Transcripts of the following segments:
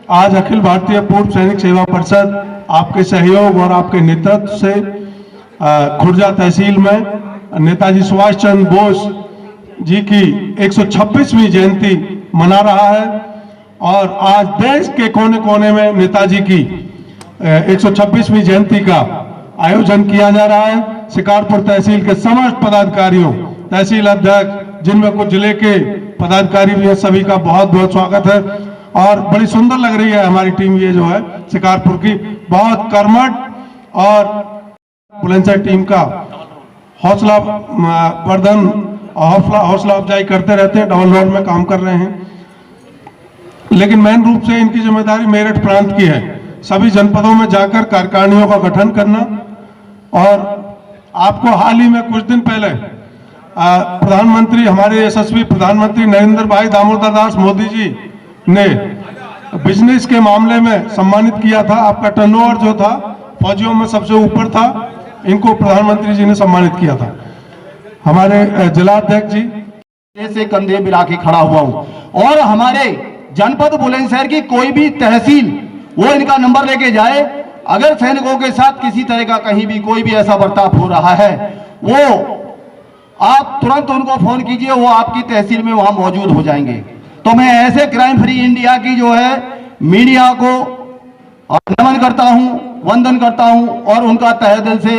आज अखिल भारतीय पूर्व सैनिक सेवा परिषद आपके सहयोग और आपके नेतृत्व से खुर्जा तहसील में नेताजी सुभाष चंद्र बोस जी की 126वीं जयंती मना रहा है और आज देश के कोने कोने में नेताजी की 126वीं जयंती का आयोजन किया जा रहा है। शिकारपुर तहसील के समस्त पदाधिकारियों, तहसील अध्यक्ष, जिनमें कुछ जिले के पदाधिकारी भी हैं, सभी का बहुत बहुत स्वागत है और बड़ी सुंदर लग रही है हमारी टीम। ये जो है शिकारपुर की बहुत कर्मठ और बुलंदशहर टीम का हौसला वर्धन और हौसला अफजाई करते रहते हैं, डबल रोड में काम कर रहे हैं। लेकिन मेन रूप से इनकी जिम्मेदारी मेरठ प्रांत की है, सभी जनपदों में जाकर कार्यकारिणियों का गठन करना। और आपको हाल ही में कुछ दिन पहले प्रधानमंत्री, हमारे यशस्वी प्रधानमंत्री नरेंद्र भाई दामोदर दास मोदी जी ने बिजनेस के मामले में सम्मानित किया था। आपका टर्नओवर जो था फौजियों में सबसे ऊपर था, इनको प्रधानमंत्री जी ने सम्मानित किया था। हमारे जिलाध्यक्ष जी से कंधे मिला के खड़ा हुआ हूं और हमारे जनपद बुलंदशहर की कोई भी तहसील वो इनका नंबर लेके जाए, अगर सैनिकों के साथ किसी तरह का कहीं भी कोई भी ऐसा बर्ताव हो रहा है, वो आप तुरंत उनको फोन कीजिए, वो आपकी तहसील में वहां मौजूद हो जाएंगे। तो मैं ऐसे क्राइम फ्री इंडिया की जो है मीडिया को नमन करता हूं, वंदन करता हूं और उनका तहे दिल से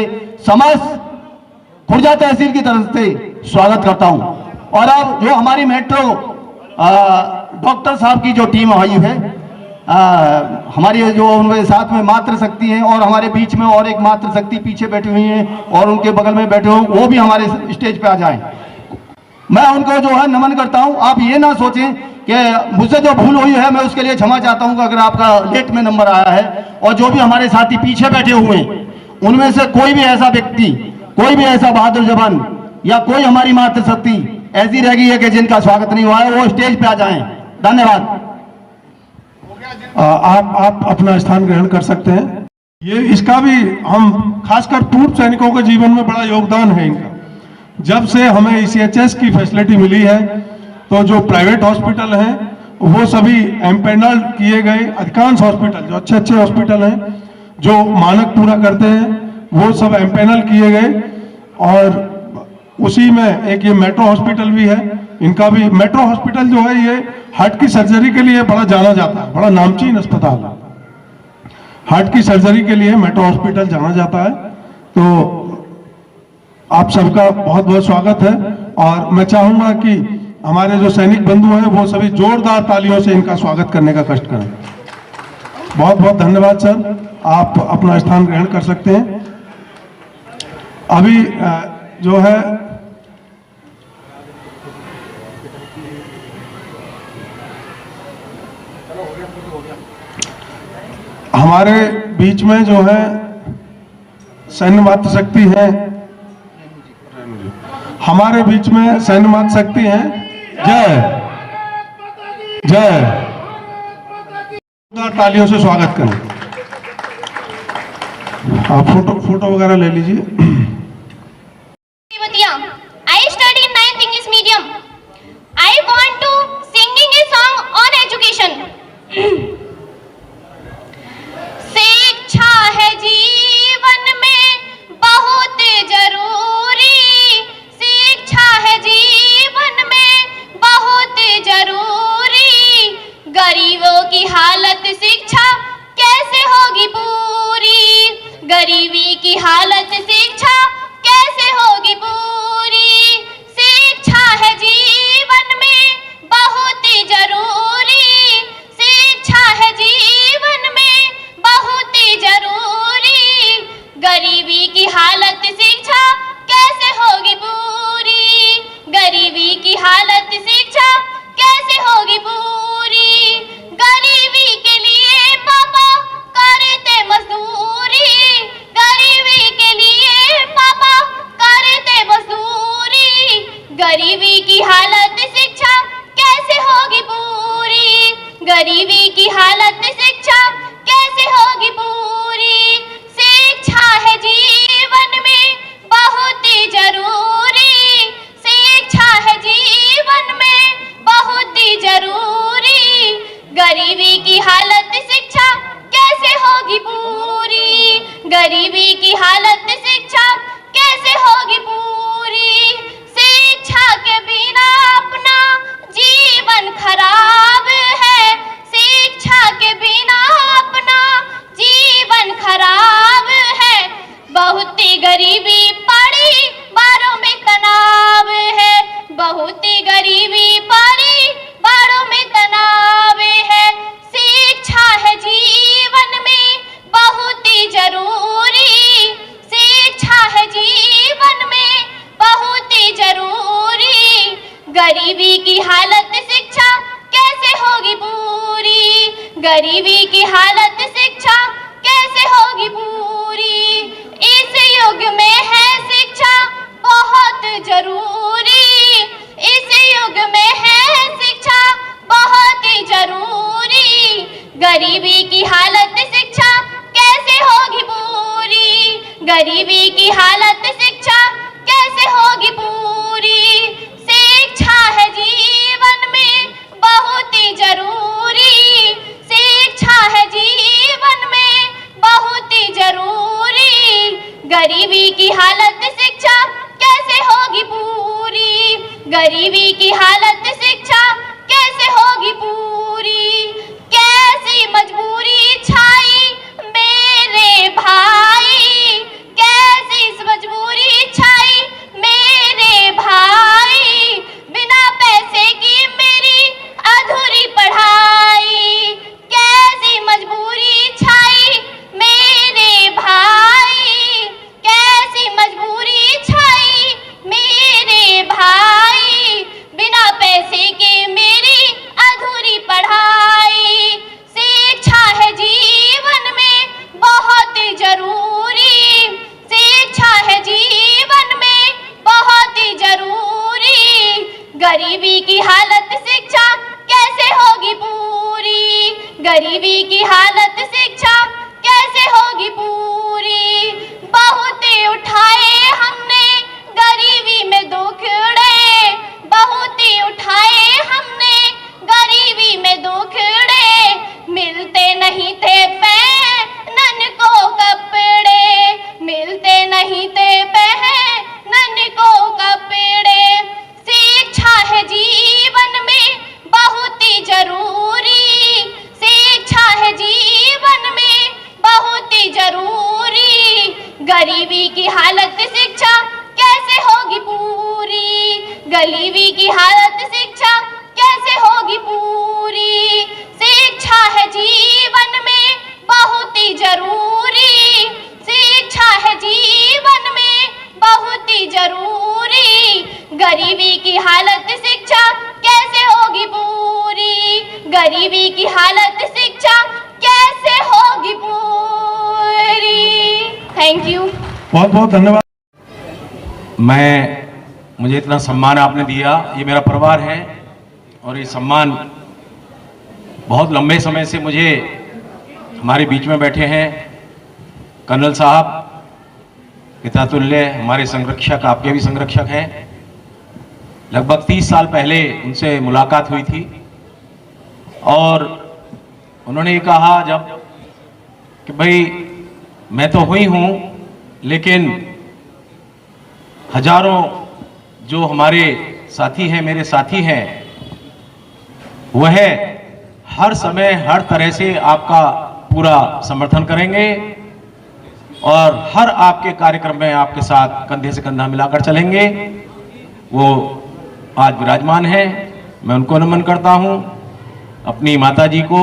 समस्त खुर्जा तहसील की तरफ से स्वागत करता हूं। और अब जो हमारी मेट्रो डॉक्टर साहब की जो टीम आई है, हमारी जो उनके साथ में मातृ शक्ति हैं और हमारे बीच में और एक मातृ शक्ति पीछे बैठी हुई हैं और उनके बगल में बैठे हुए, वो भी हमारे स्टेज पे आ जाएं। मैं उनको जो है नमन करता हूं। आप ये ना सोचें कि मुझसे जो भूल हुई है मैं उसके लिए क्षमा चाहता हूं कि अगर आपका लेट में नंबर आया है। और जो भी हमारे साथी पीछे बैठे हुए हैं, उनमें से कोई भी ऐसा व्यक्ति, कोई भी ऐसा बहादुर जवान या कोई हमारी मातृ शक्ति ऐसी रह गई है कि जिनका स्वागत नहीं हुआ है, वो स्टेज पे आ जाएं। धन्यवाद। आप अपना स्थान ग्रहण कर सकते हैं। ये इसका भी हम खासकर पूर्व सैनिकों के जीवन में बड़ा योगदान है इनका। जब से हमें ECHS की फैसिलिटी मिली है, तो जो प्राइवेट हॉस्पिटल हैं वो सभी एम्पेनल किए गए। अधिकांश हॉस्पिटल जो अच्छे अच्छे हॉस्पिटल हैं, जो मानक पूरा करते हैं, वो सब एम्पेनल किए गए। और उसी में एक ये मेट्रो हॉस्पिटल भी है। इनका भी मेट्रो हॉस्पिटल जो है ये हार्ट की सर्जरी के लिए बड़ा जाना जाता है, बड़ा नामचीन अस्पताल है। हार्ट की सर्जरी के लिए मेट्रो हॉस्पिटल जाना जाता है। तो आप सबका बहुत बहुत स्वागत है और मैं चाहूंगा कि हमारे जो सैनिक बंधु हैं वो सभी जोरदार तालियों से इनका स्वागत करने का कष्ट करें। बहुत बहुत धन्यवाद सर, आप अपना स्थान ग्रहण कर सकते हैं। अभी जो है हमारे बीच में जो है सैन्य मातृ शक्ति है, हमारे बीच में सैन्य मातृ शक्ति है। जय जय, तालियों से स्वागत करें। आप फोटो वगैरह ले लीजिए। I study in 9th English medium. I want to singing a song on education. शिक्षा है जीवन में बहुत जरूरी, शिक्षा है जीवन में बहुत जरूरी। गरीबों की हालत शिक्षा कैसे होगी पूरी, गरीबी की हालत शिक्षा कैसे होगी पूरी। शिक्षा है जीवन में बहुत जरूरी, शिक्षा है जीवन में बहुत जरूरी। गरीबी की हालत शिक्षा कैसे होगी पूरी, गरीबी की हालत शिक्षा कैसे होगी पूरी। गरीबी के लिए पापा करते मजदूरी, गरीबी के लिए पापा गरीबी की हालत शिक्षा कैसे होगी पूरी, गरीबी की हालत शिक्षा कैसे होगी पूरी, शिक्षा के बिना अपना जीवन खराब है, शिक्षा के बिना अपना जीवन खराब है, बहुत ही गरीबी पड़ी बारों में तनाव है, बहुत ही गरीबी पड़ी बारों में तनाव है, शिक्षा है जीवन में बहुत ही जरूरी, शिक्षा है जीवन में बहुत ही जरूरी, गरीबी की हालत शिक्षा कैसे होगी पूरी, गरीबी की हालत शिक्षा कैसे होगी पूरी, इस युग में है शिक्षा बहुत जरूरी, इस युग में है शिक्षा बहुत ही जरूरी, गरीबी की हालत शिक्षा कैसे होगी पूरी, गरीबी की हालत शिक्षा कैसे होगी पूरी, शिक्षा है जीवन में बहुत ही जरूरी, शिक्षा है जीवन में बहुत ही जरूरी, गरीबी की हालत शिक्षा कैसे होगी पूरी, गरीबी की हालत शिक्षा कैसे होगी पूरी, कैसी मजबूरी छाई मेरे भाई, कैसी मजबूरी छाई मेरे भाई, बिना पैसे की मेरी अधूरी पढ़ाई, कैसी मजबूरी छाई मेरे भाई, कैसी मजबूरी छाई मेरे भाई, बिना पैसे के मेरी अधूरी पढ़ाई, शिक्षा है जीवन में बहुत ही जरूरी, शिक्षा है जीवन में बहुत ही जरूरी, गरीबी की हालत शिक्षा कैसे होगी पूरी, गरीबी की हालत शिक्षा कैसे होगी पूरी, बहुत ही उठाए हमने गरीबी में दुखड़े, बहुत ही उठाए हमने गरीबी में दुखड़े, मिलते नहीं थे पहनन को कपड़े, मिलते नहीं थे पहनन को कपड़े, शिक्षा है जीवन में बहुत ही जरूरी, शिक्षा है जीवन में बहुत ही जरूरी, गरीबी की हालत शिक्षा कैसे होगी पूरी, गरीबी की हालत शिक्षा कैसे होगी पूरी, शिक्षा है जीवन में बहुत ही जरूरी, शिक्षा है जीवन में बहुत ही जरूरी, गरीबी की हालत शिक्षा कैसे होगी पूरी, गरीबी की हालत शिक्षा कैसे होगी पूरी। Thank you. बहुत बहुत धन्यवाद। मुझे इतना सम्मान आपने दिया, ये मेरा परिवार है और ये सम्मान बहुत लंबे समय से मुझे हमारे बीच में बैठे हैं कर्नल साहब, पितातुल्य हमारे संरक्षक, आपके भी संरक्षक हैं। लगभग 30 साल पहले उनसे मुलाकात हुई थी और उन्होंने ये कहा जब कि भाई मैं तो हुई हूँ लेकिन हजारों जो हमारे साथी हैं, मेरे साथी हैं, वह हर समय हर तरह से आपका पूरा समर्थन करेंगे और हर आपके कार्यक्रम में आपके साथ कंधे से कंधा मिलाकर चलेंगे। वो आज विराजमान है, मैं उनको नमन करता हूं, अपनी माताजी को,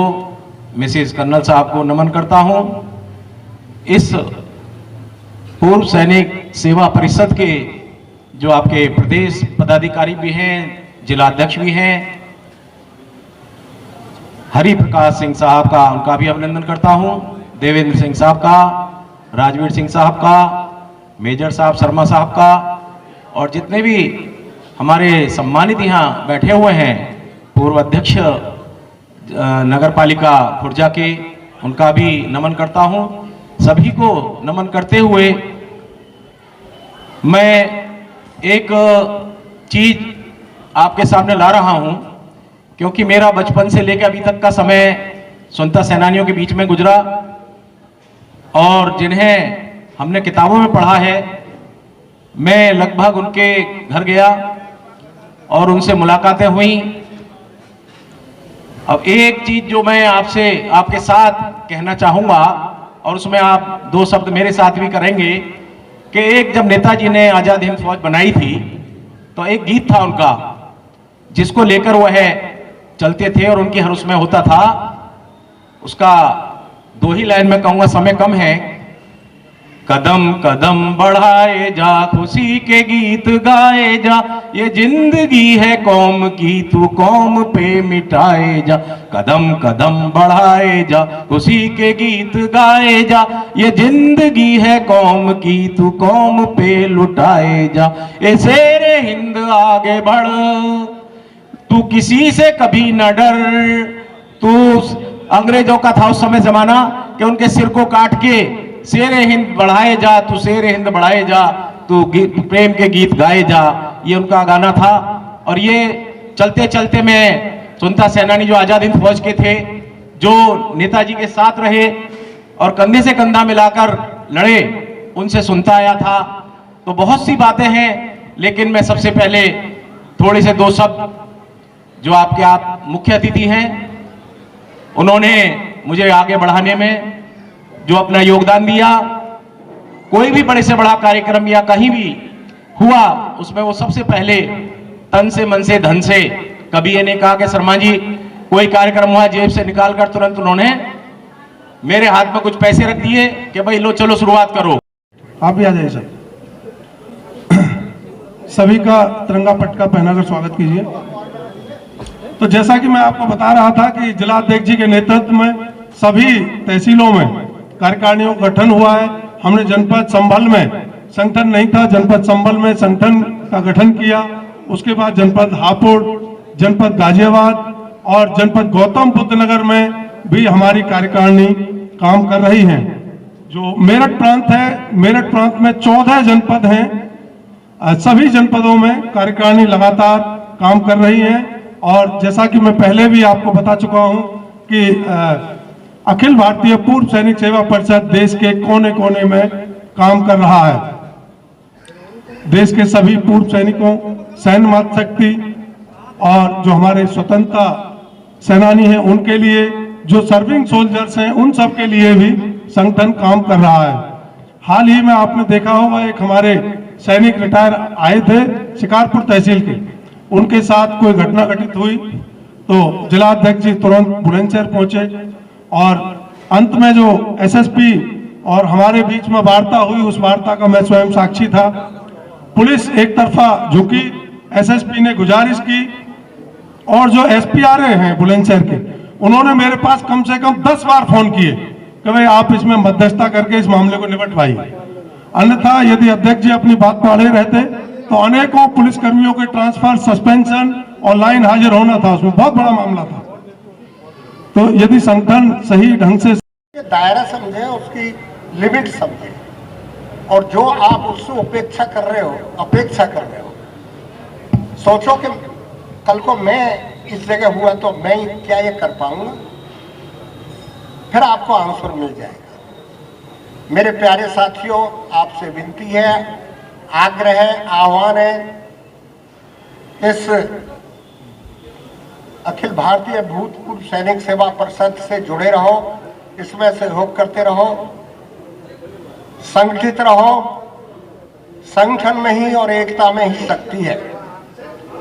मिसेस कर्नल साहब को नमन करता हूं। इस पूर्व सैनिक सेवा परिषद के जो आपके प्रदेश पदाधिकारी भी हैं, जिला अध्यक्ष भी हैं, हरि प्रकाश सिंह साहब का, उनका भी अभिनंदन करता हूं, देवेंद्र सिंह साहब का, राजवीर सिंह साहब का, मेजर साहब शर्मा साहब का, और जितने भी हमारे सम्मानित यहाँ बैठे हुए हैं, पूर्व अध्यक्ष नगर पालिका खुर्जा के, उनका भी नमन करता हूं। सभी को नमन करते हुए मैं एक चीज आपके सामने ला रहा हूं क्योंकि मेरा बचपन से लेकर अभी तक का समय स्वतंत्रता सेनानियों के बीच में गुजरा और जिन्हें हमने किताबों में पढ़ा है, मैं लगभग उनके घर गया और उनसे मुलाकातें हुई। अब एक चीज जो मैं आपसे आपके साथ कहना चाहूंगा और उसमें आप दो शब्द मेरे साथ भी करेंगे कि एक जब नेताजी ने आजाद हिंद फौज बनाई थी तो एक गीत था उनका जिसको लेकर वह चलते थे और उनकी हर उसमें होता था। उसका दो ही लाइन में कहूंगा, समय कम है। कदम कदम बढ़ाए जा, खुशी के गीत गाए जा, ये जिंदगी है कौम की, तू कौम पे मिटाए जा। कदम कदम बढ़ाए जा, खुशी के गीत गाए जा, ये जिंदगी है कौम की, तू कौम पे लुटाए जा। ए शेरे हिंद आगे बढ़, तू किसी से कभी न डर। तू अंग्रेजों का था उस समय जमाना कि उनके सिर को काट के शेरे हिंद बढ़ाए जा, तू शेरे हिंद बढ़ाए जा, तू प्रेम के गीत गाए जा, ये उनका गाना था। और ये चलते चलते मैं स्वतंत्रता सेनानी जो आजाद हिंद फौज के थे, जो नेताजी के साथ रहे और कंधे से कंधा मिलाकर लड़े, उनसे सुनता आया था। तो बहुत सी बातें हैं, लेकिन मैं सबसे पहले थोड़े से दो शब्द जो आपके आप मुख्य अतिथि हैं, उन्होंने मुझे आगे बढ़ाने में जो अपना योगदान दिया, कोई भी बड़े से बड़ा कार्यक्रम या कहीं भी हुआ उसमें वो सबसे पहले तन से मन से धन से, कभी ये नहीं कहा कि शर्मा जी कोई कार्यक्रम हुआ जेब से निकालकर तुरंत उन्होंने मेरे हाथ में कुछ पैसे रख दिए कि भाई लो चलो शुरुआत करो। आप भी आ जाइए सर। सभी का तिरंगा पटका पहनाकर स्वागत कीजिए। तो जैसा कि मैं आपको बता रहा था कि जिला अध्यक्ष जी के नेतृत्व में सभी तहसीलों में कार्यकारिणियों का गठन हुआ है। हमने जनपद संभल में संगठन नहीं था, जनपद संभल में संगठन का गठन किया। उसके बाद जनपद हापुड़, जनपद गाजियाबाद और जनपद गौतम बुद्ध नगर में भी हमारी कार्यकारिणी काम कर रही है। जो मेरठ प्रांत है, मेरठ प्रांत में 14 जनपद हैं। सभी जनपदों में कार्यकारिणी लगातार काम कर रही है। और जैसा कि मैं पहले भी आपको बता चुका हूं कि अखिल भारतीय पूर्व सैनिक सेवा परिषद देश के कोने कोने में काम कर रहा है। देश के सभी पूर्व सैनिकों, सैन्य मातृशक्ति और जो हमारे स्वतंत्रता सेनानी हैं उनके लिए, जो सर्विंग सोल्जर्स हैं उन सब के लिए भी संगठन काम कर रहा है। हाल ही में आपने देखा होगा, एक हमारे सैनिक रिटायर आए थे शिकारपुर तहसील के, उनके साथ कोई घटना घटित हुई तो जिला अध्यक्ष जी तुरंत बुलंदशहर पहुंचे और अंत में जो एसएसपी और हमारे बीच में वार्ता हुई, उस वार्ता का मैं स्वयं साक्षी था। पुलिस एक तरफा झुकी, एसएसपी ने गुजारिश की और जो एसपीआरए हैं बुलंदशहर के, उन्होंने मेरे पास कम से कम 10 बार फोन किए कि भाई आप इसमें मध्यस्थता करके इस मामले को निपटवाइए। अन्यथा यदि अध्यक्ष जी अपनी बात पर अड़े रहते तो अनेकों पुलिसकर्मियों के ट्रांसफर, सस्पेंशन और लाइन हाजिर होना था, उसमें बहुत बड़ा मामला था। तो यदि संगठन सही ढंग से दायरा समझे, उसकी लिमिट समझे, और जो आप उससे अपेक्षा कर रहे हो, सोचो कि कल को मैं इस जगह हुआ तो मैं क्या ये कर पाऊंगा, फिर आपको आंसर मिल जाएगा। मेरे प्यारे साथियों, आपसे विनती है, आग्रह है, आह्वान है, इस अखिल भारतीय भूतपूर्व सैनिक सेवा परिषद से जुड़े रहो, इसमें सहयोग करते रहो, संगठित रहो। संगठन में ही और एकता में ही शक्ति है,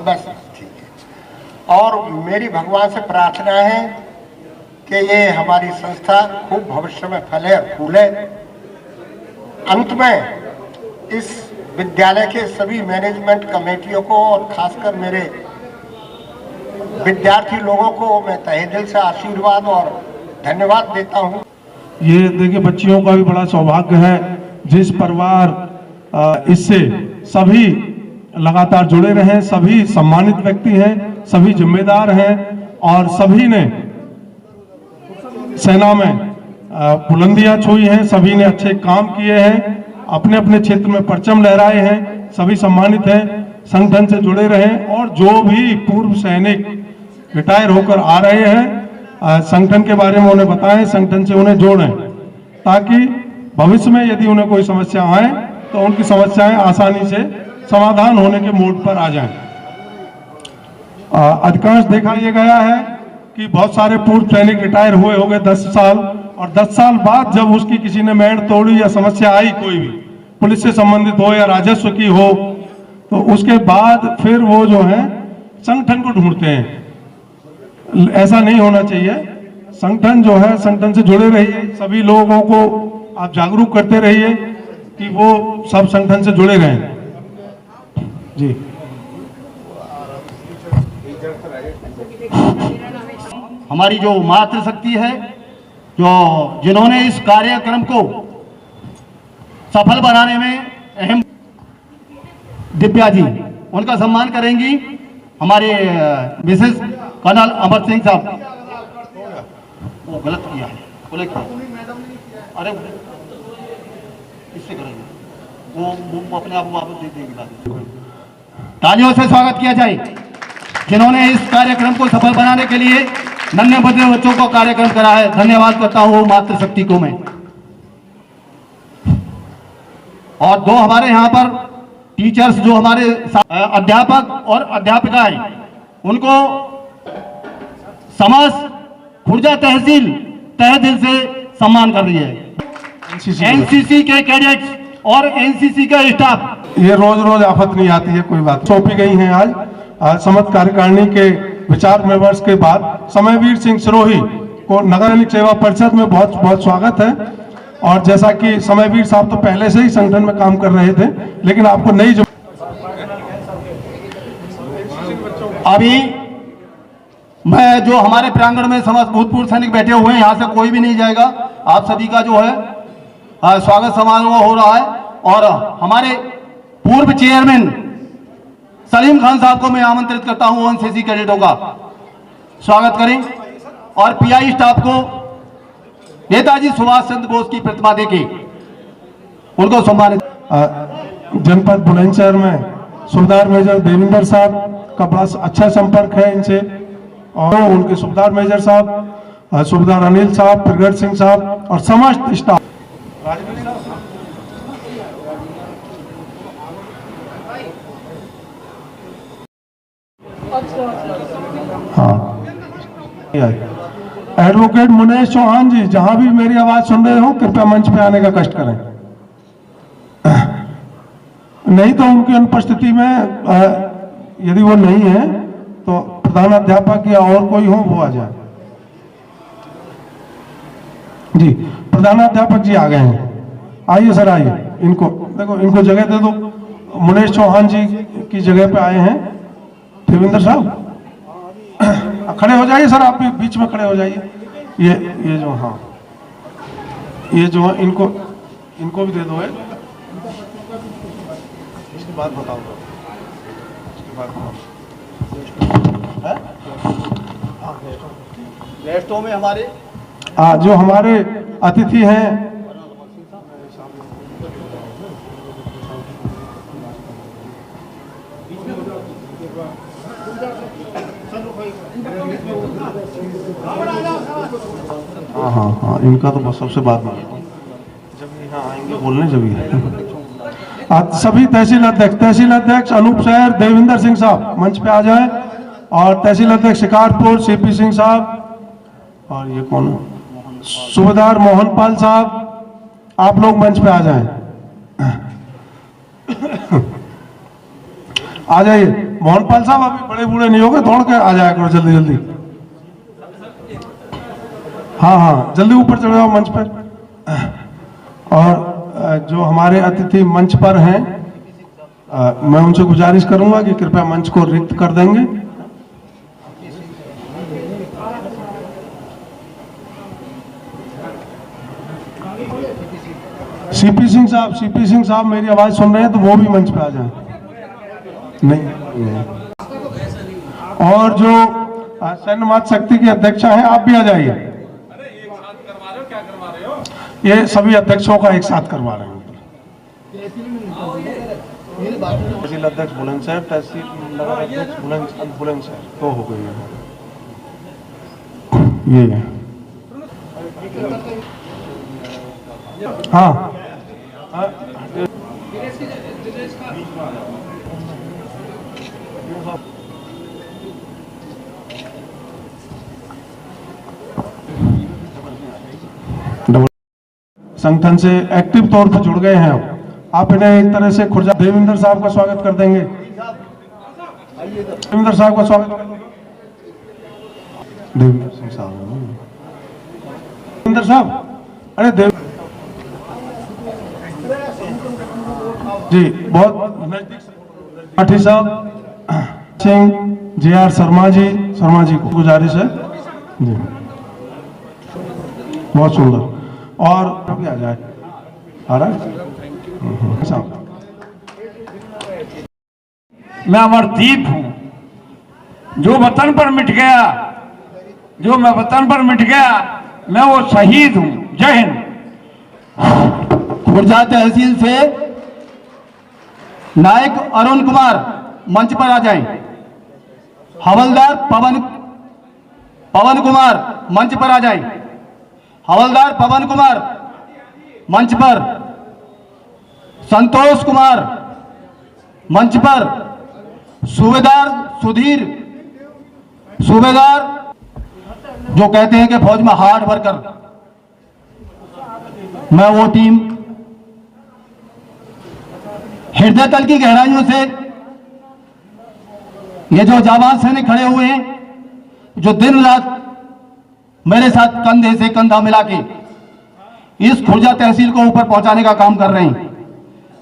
बस ठीक है। और मेरी भगवान से प्रार्थना है कि ये हमारी संस्था खूब भविष्य में फले और फूले। अंत में इस विद्यालय के सभी मैनेजमेंट कमेटियों को और खासकर मेरे विद्यार्थी लोगों को मैं तहे दिल से आशीर्वाद और धन्यवाद देता हूं। ये देखिए, बच्चियों का भी बड़ा सौभाग्य है, जिस परिवार इससे सभी लगातार जुड़े रहे, सभी सम्मानित व्यक्ति हैं, सभी जिम्मेदार हैं और सभी ने सेना में बुलंदियां छुई हैं, सभी ने अच्छे काम किए हैं, अपने अपने क्षेत्र में परचम लहराए हैं, सभी सम्मानित हैं। संगठन से जुड़े रहें और जो भी पूर्व सैनिक रिटायर होकर आ रहे हैं, संगठन के बारे में उन्हें बताएं, संगठन से उन्हें जोड़ें, ताकि भविष्य में यदि उन्हें कोई समस्या आए तो उनकी समस्याएं आसानी से समाधान होने के मोड पर आ जाएं। अधिकांश देखा यह गया है कि बहुत सारे पूर्व सैनिक रिटायर हुए हो गए 10 साल, और 10 साल बाद जब उसकी किसी ने मेड़ तोड़ी या समस्या आई, कोई भी पुलिस से संबंधित हो या राजस्व की हो, तो उसके बाद फिर वो जो है संगठन को ढूंढते हैं। ऐसा नहीं होना चाहिए। संगठन जो है, संगठन से जुड़े रहिए, सभी लोगों को आप जागरूक करते रहिए कि वो सब संगठन से जुड़े रहें। जी, हमारी जो मातृशक्ति है, जो जिन्होंने इस कार्यक्रम को सफल बनाने में अहम, दिव्या जी, उनका सम्मान करेंगी हमारे मिसेस कर्नल अमर सिंह साहब। वो गलत किया है, बोले क्या? अरे इससे करेंगे, वो अपने आप वापस दे देंगे। तालियों से स्वागत किया जाए जिन्होंने इस कार्यक्रम को सफल बनाने के लिए नन्हे बच्चे बच्चों को कार्यक्रम करा है। धन्यवाद करता हूं मातृशक्ति को मैं। और दो हमारे यहाँ पर टीचर्स, जो हमारे अध्यापक और अध्यापिकाएं, उनको समस्त खुर्जा तहसील तहे दिल से सम्मान कर रही है। एनसीसी के कैडेट्स और एनसीसी का स्टाफ, ये रोज रोज आफत नहीं आती है, कोई बात सौंपी गई है। आज समस्त कार्यकारिणी के विचार विमर्श के बाद समयवीर सिंह सिरोही को नगर सैनिक सेवा परिषद में बहुत बहुत स्वागत है। और जैसा कि समयवीर साहब तो पहले से ही संगठन में काम कर रहे थे, लेकिन आपको नई जो अभी मैं जो हमारे प्रांगण में समस्त भूतपूर्व सैनिक बैठे हुए हैं, यहाँ से कोई भी नहीं जाएगा। आप सभी का जो है स्वागत समारोह हो रहा है। और हमारे पूर्व चेयरमैन सलीम खान साहब को मैं आमंत्रित करता हूं एनसीसी कैडेटों का स्वागत करें। और पीआई स्टाफ को नेताजी सुभाष चंद्र बोस की प्रतिमा देके उनको सम्मानित। जनपद बुलंदशहर में सूबेदार मेजर देविंदर साहब का बड़ा अच्छा संपर्क है इनसे, और उनके सूबेदार मेजर साहब, सूबेदार अनिल साहब, प्रगट सिंह साहब और समस्त स्टाफ। हाँ, एडवोकेट मुनेश चौहान जी, जहां भी मेरी आवाज सुन रहे हो, कृपया मंच पे आने का कष्ट करें। नहीं तो उनकी अनुपस्थिति में यदि वो नहीं है तो प्रधानाध्यापक या और कोई हो वो आ जाए। जी, प्रधानाध्यापक जी आ गए हैं, आइए सर, आइए। इनको देखो, इनको जगह दे दो। मुनेश चौहान जी की जगह पे आए हैं देवेंद्र साहब। खड़े हो जाइए सर, आप भी बीच में खड़े हो जाइए। ये जो, हाँ, ये जो है, इनको भी दे दो। इसके बाद बताओ, इसके बाद गेस्टों में हमारे जो हमारे अतिथि हैं, हाँ, इनका तो बस सबसे बाद में, जब यहाँ आएंगे बोलने, जब सभी तहसील अध्यक्ष अनूप शहर देविंदर सिंह साहब मंच पे आ जाएं, और तहसील अध्यक्ष शिकारपुर सीपी सिंह साहब, और ये कौन है, सूबेदार मोहनपाल साहब, आप लोग मंच पे आ जाएं। आ जाइए मोहनपाल साहब, अभी बड़े बूढ़े नहीं हो गए, दौड़ के आ जाया करो जल्दी जल्दी। हाँ, जल्दी ऊपर चढ़ जाओ मंच पर। और जो हमारे अतिथि मंच पर हैं, मैं उनसे गुजारिश करूंगा कि कृपया मंच को रिक्त कर देंगे। सीपी सिंह साहब मेरी आवाज सुन रहे हैं तो वो भी मंच पे आ जाएं। नहीं। और जो सैन्य मातृशक्ति के अध्यक्ष हैं, आप भी आ जाइए। ये सभी अध्यक्षों का एक साथ करवा रहे हैं। तहसील अध्यक्ष बुलंदशहर, तहसील अध्यक्ष बुलंदशहर, तो हो गई है। ये हाँ संगठन से एक्टिव तौर पर जुड़ गए हैं। आप इन्हें एक तरह से खुर्जा देवेंद्र साहब का स्वागत कर देंगे। देवेंद्र साहब का स्वागत कर देंगे। देवेंद्र सिंह साहब, देवेंद्र साहब, अरे देव जी बहुत नजदीक से पाठी साहब सिंह JR शर्मा जी को गुजारिश है जी, बहुत सुंदर। और क्या जाए आ रहा है मैं अमरदीप हूं, जो वतन पर मिट गया, जो मैं वतन पर मिट गया, मैं वो शहीद हूं। जय हिंद। खुर्जा तहसील से नायक अरुण कुमार मंच पर आ जाएं। हवलदार पवन कुमार मंच पर आ जाएं। हवलदार पवन कुमार मंच पर। संतोष कुमार मंच पर। सूबेदार सुधीर, सूबेदार जो कहते हैं कि फौज में हार्ड वर्कर, मैं वो टीम हृदय तल की गहराइयों से ये जो जाबाज सैनिक खड़े हुए हैं, जो दिन रात मेरे साथ कंधे से कंधा मिला के इस खुर्जा तहसील को ऊपर पहुंचाने का काम कर रहे हैं,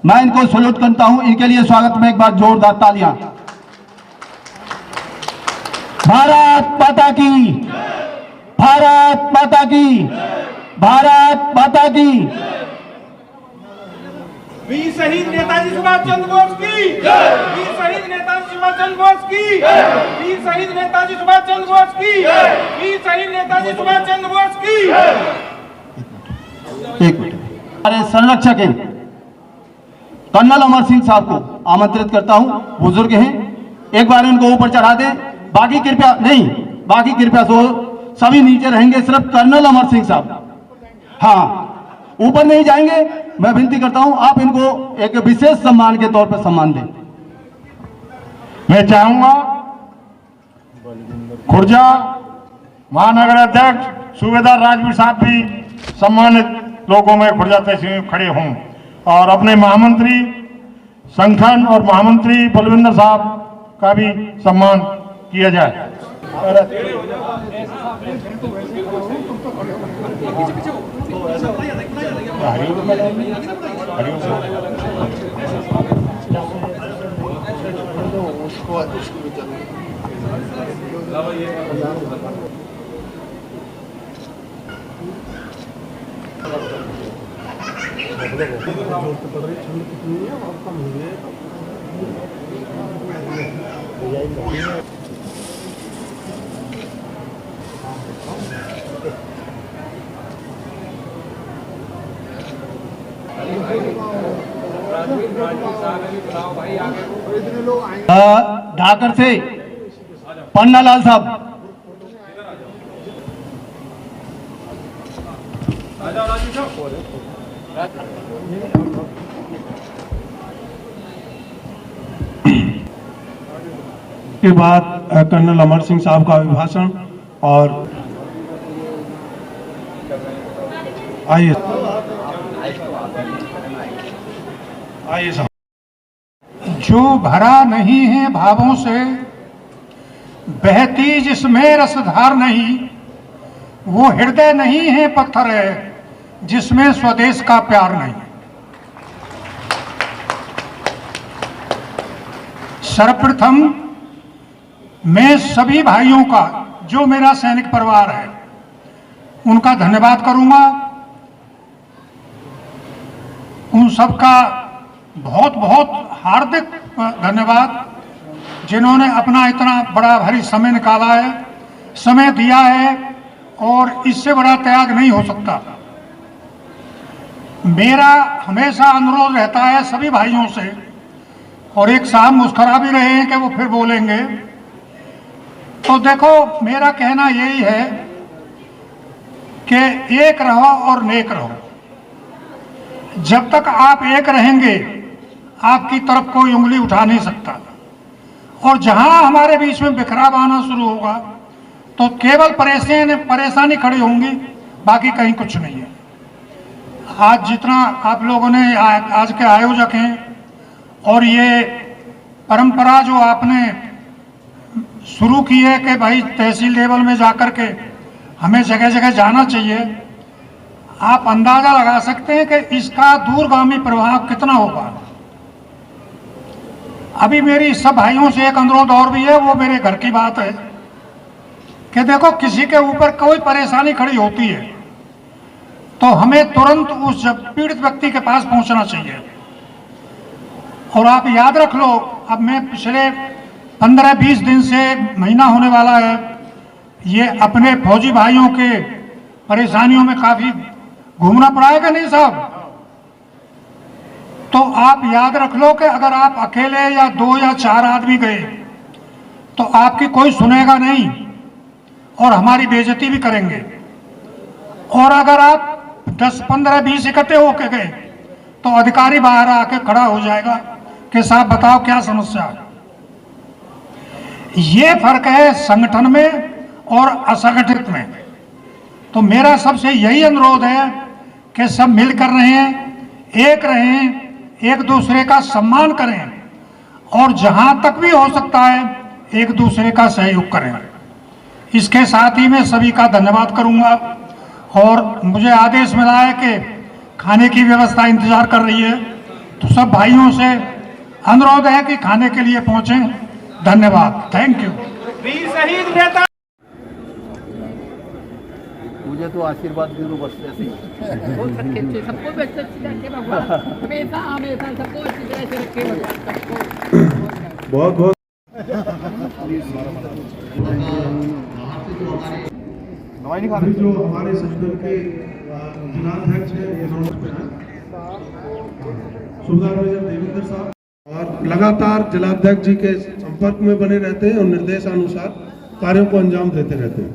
मैं इनको सैल्यूट करता हूं। इनके लिए स्वागत में एक बार जोरदार तालियां। भारत माता की, भारत माता की, भारत माता की। वीर शहीद नेताजी सुभाष चंद्र बोस की, वीर शहीद नेताजी सुभाष चंद्र बोस की, वीर शहीद नेताजी सुभाष चंद्र बोस की, वीर शहीद नेताजी सुभाष चंद्र बोस की। एक मिनट, हमारे संरक्षक हैं कर्नल अमर सिंह साहब को आमंत्रित करता हूं। बुजुर्ग हैं, एक बार उनको ऊपर चढ़ा दें। बाकी कृपया नहीं, बाकी कृपया सो सभी नीचे रहेंगे, सिर्फ कर्नल अमर सिंह साहब हाँ ऊपर नहीं जाएंगे। मैं विनती करता हूं आप इनको एक विशेष सम्मान के तौर पर सम्मान दें। मैं चाहूंगा खुर्जा महानगर अध्यक्ष सूबेदार राजवीर साहब भी सम्मानित लोगों में खुर्जा तहसील में खड़े हों, और अपने महामंत्री संगठन और महामंत्री बलविंदर साहब का भी सम्मान किया जाए। ढाकर से पन्नालाल साहब, के बाद कर्नल अमर सिंह साहब का अभिभाषण। और आइए आइए साहब। जो भरा नहीं है भावों से, बहती जिसमें रसधार नहीं, वो हृदय नहीं है पत्थर है जिसमें स्वदेश का प्यार नहीं। सर्वप्रथम मैं सभी भाइयों का, जो मेरा सैनिक परिवार है, उनका धन्यवाद करूंगा। उन सबका बहुत बहुत हार्दिक धन्यवाद, जिन्होंने अपना इतना बड़ा भारी समय निकाला है, समय दिया है, और इससे बड़ा त्याग नहीं हो सकता। मेरा हमेशा अनुरोध रहता है सभी भाइयों से, और एक साहब मुस्कुरा भी रहे हैं कि वो फिर बोलेंगे। तो देखो, मेरा कहना यही है कि एक रहो और नेक रहो। जब तक आप एक रहेंगे आपकी तरफ कोई उंगली उठा नहीं सकता, और जहां हमारे बीच में बिखराव आना शुरू होगा तो केवल परेशानी खड़ी होंगी, बाकी कहीं कुछ नहीं है। आज जितना आप लोगों ने आज के आयोजक हैं और ये परंपरा जो आपने शुरू की है कि भाई तहसील लेवल में जाकर के हमें जगह जगह जाना चाहिए, आप अंदाजा लगा सकते हैं कि इसका दूरगामी प्रभाव कितना होगा। अभी मेरी सब भाइयों से एक अनुरोध और भी है, वो मेरे घर की बात है कि देखो किसी के ऊपर कोई परेशानी खड़ी होती है तो हमें तुरंत उस पीड़ित व्यक्ति के पास पहुंचना चाहिए। और आप याद रख लो, अब मैं पिछले 15-20 दिन से महीना होने वाला है, ये अपने फौजी भाइयों के परेशानियों में काफी घूमना पड़ा है कि नहीं साहब? तो आप याद रख लो कि अगर आप अकेले या 2 या 4 आदमी गए तो आपकी कोई सुनेगा नहीं और हमारी बेइज्जती भी करेंगे। और अगर आप 10, 15, 20 इकट्ठे होके गए तो अधिकारी बाहर आके खड़ा हो जाएगा कि साहब बताओ क्या समस्या है। ये फर्क है संगठन में और असंगठित में। तो मेरा सबसे यही अनुरोध है कि सब मिलकर रहें, एक रहें, एक दूसरे का सम्मान करें और जहां तक भी हो सकता है एक दूसरे का सहयोग करें। इसके साथ ही मैं सभी का धन्यवाद करूंगा और मुझे आदेश मिला है कि खाने की व्यवस्था इंतजार कर रही है, तो सब भाइयों से अनुरोध है कि खाने के लिए पहुंचें। धन्यवाद, थैंक यू। वीर शहीद नेता मुझे तो आशीर्वाद दे दो बस ऐसे ही। सबको अच्छी तरह से भगवान हमेशा हमेशा सबको अच्छी तरह से रखे भगवान। बहुत बहुत अभी जो हमारे संगठन के जिलाध्यक्ष हैं सुबेदार मेजर देवेंद्र साहब, और लगातार जिलाध्यक्ष जी के संपर्क में बने रहते हैं और निर्देशानुसार कार्यों को अंजाम देते रहते हैं।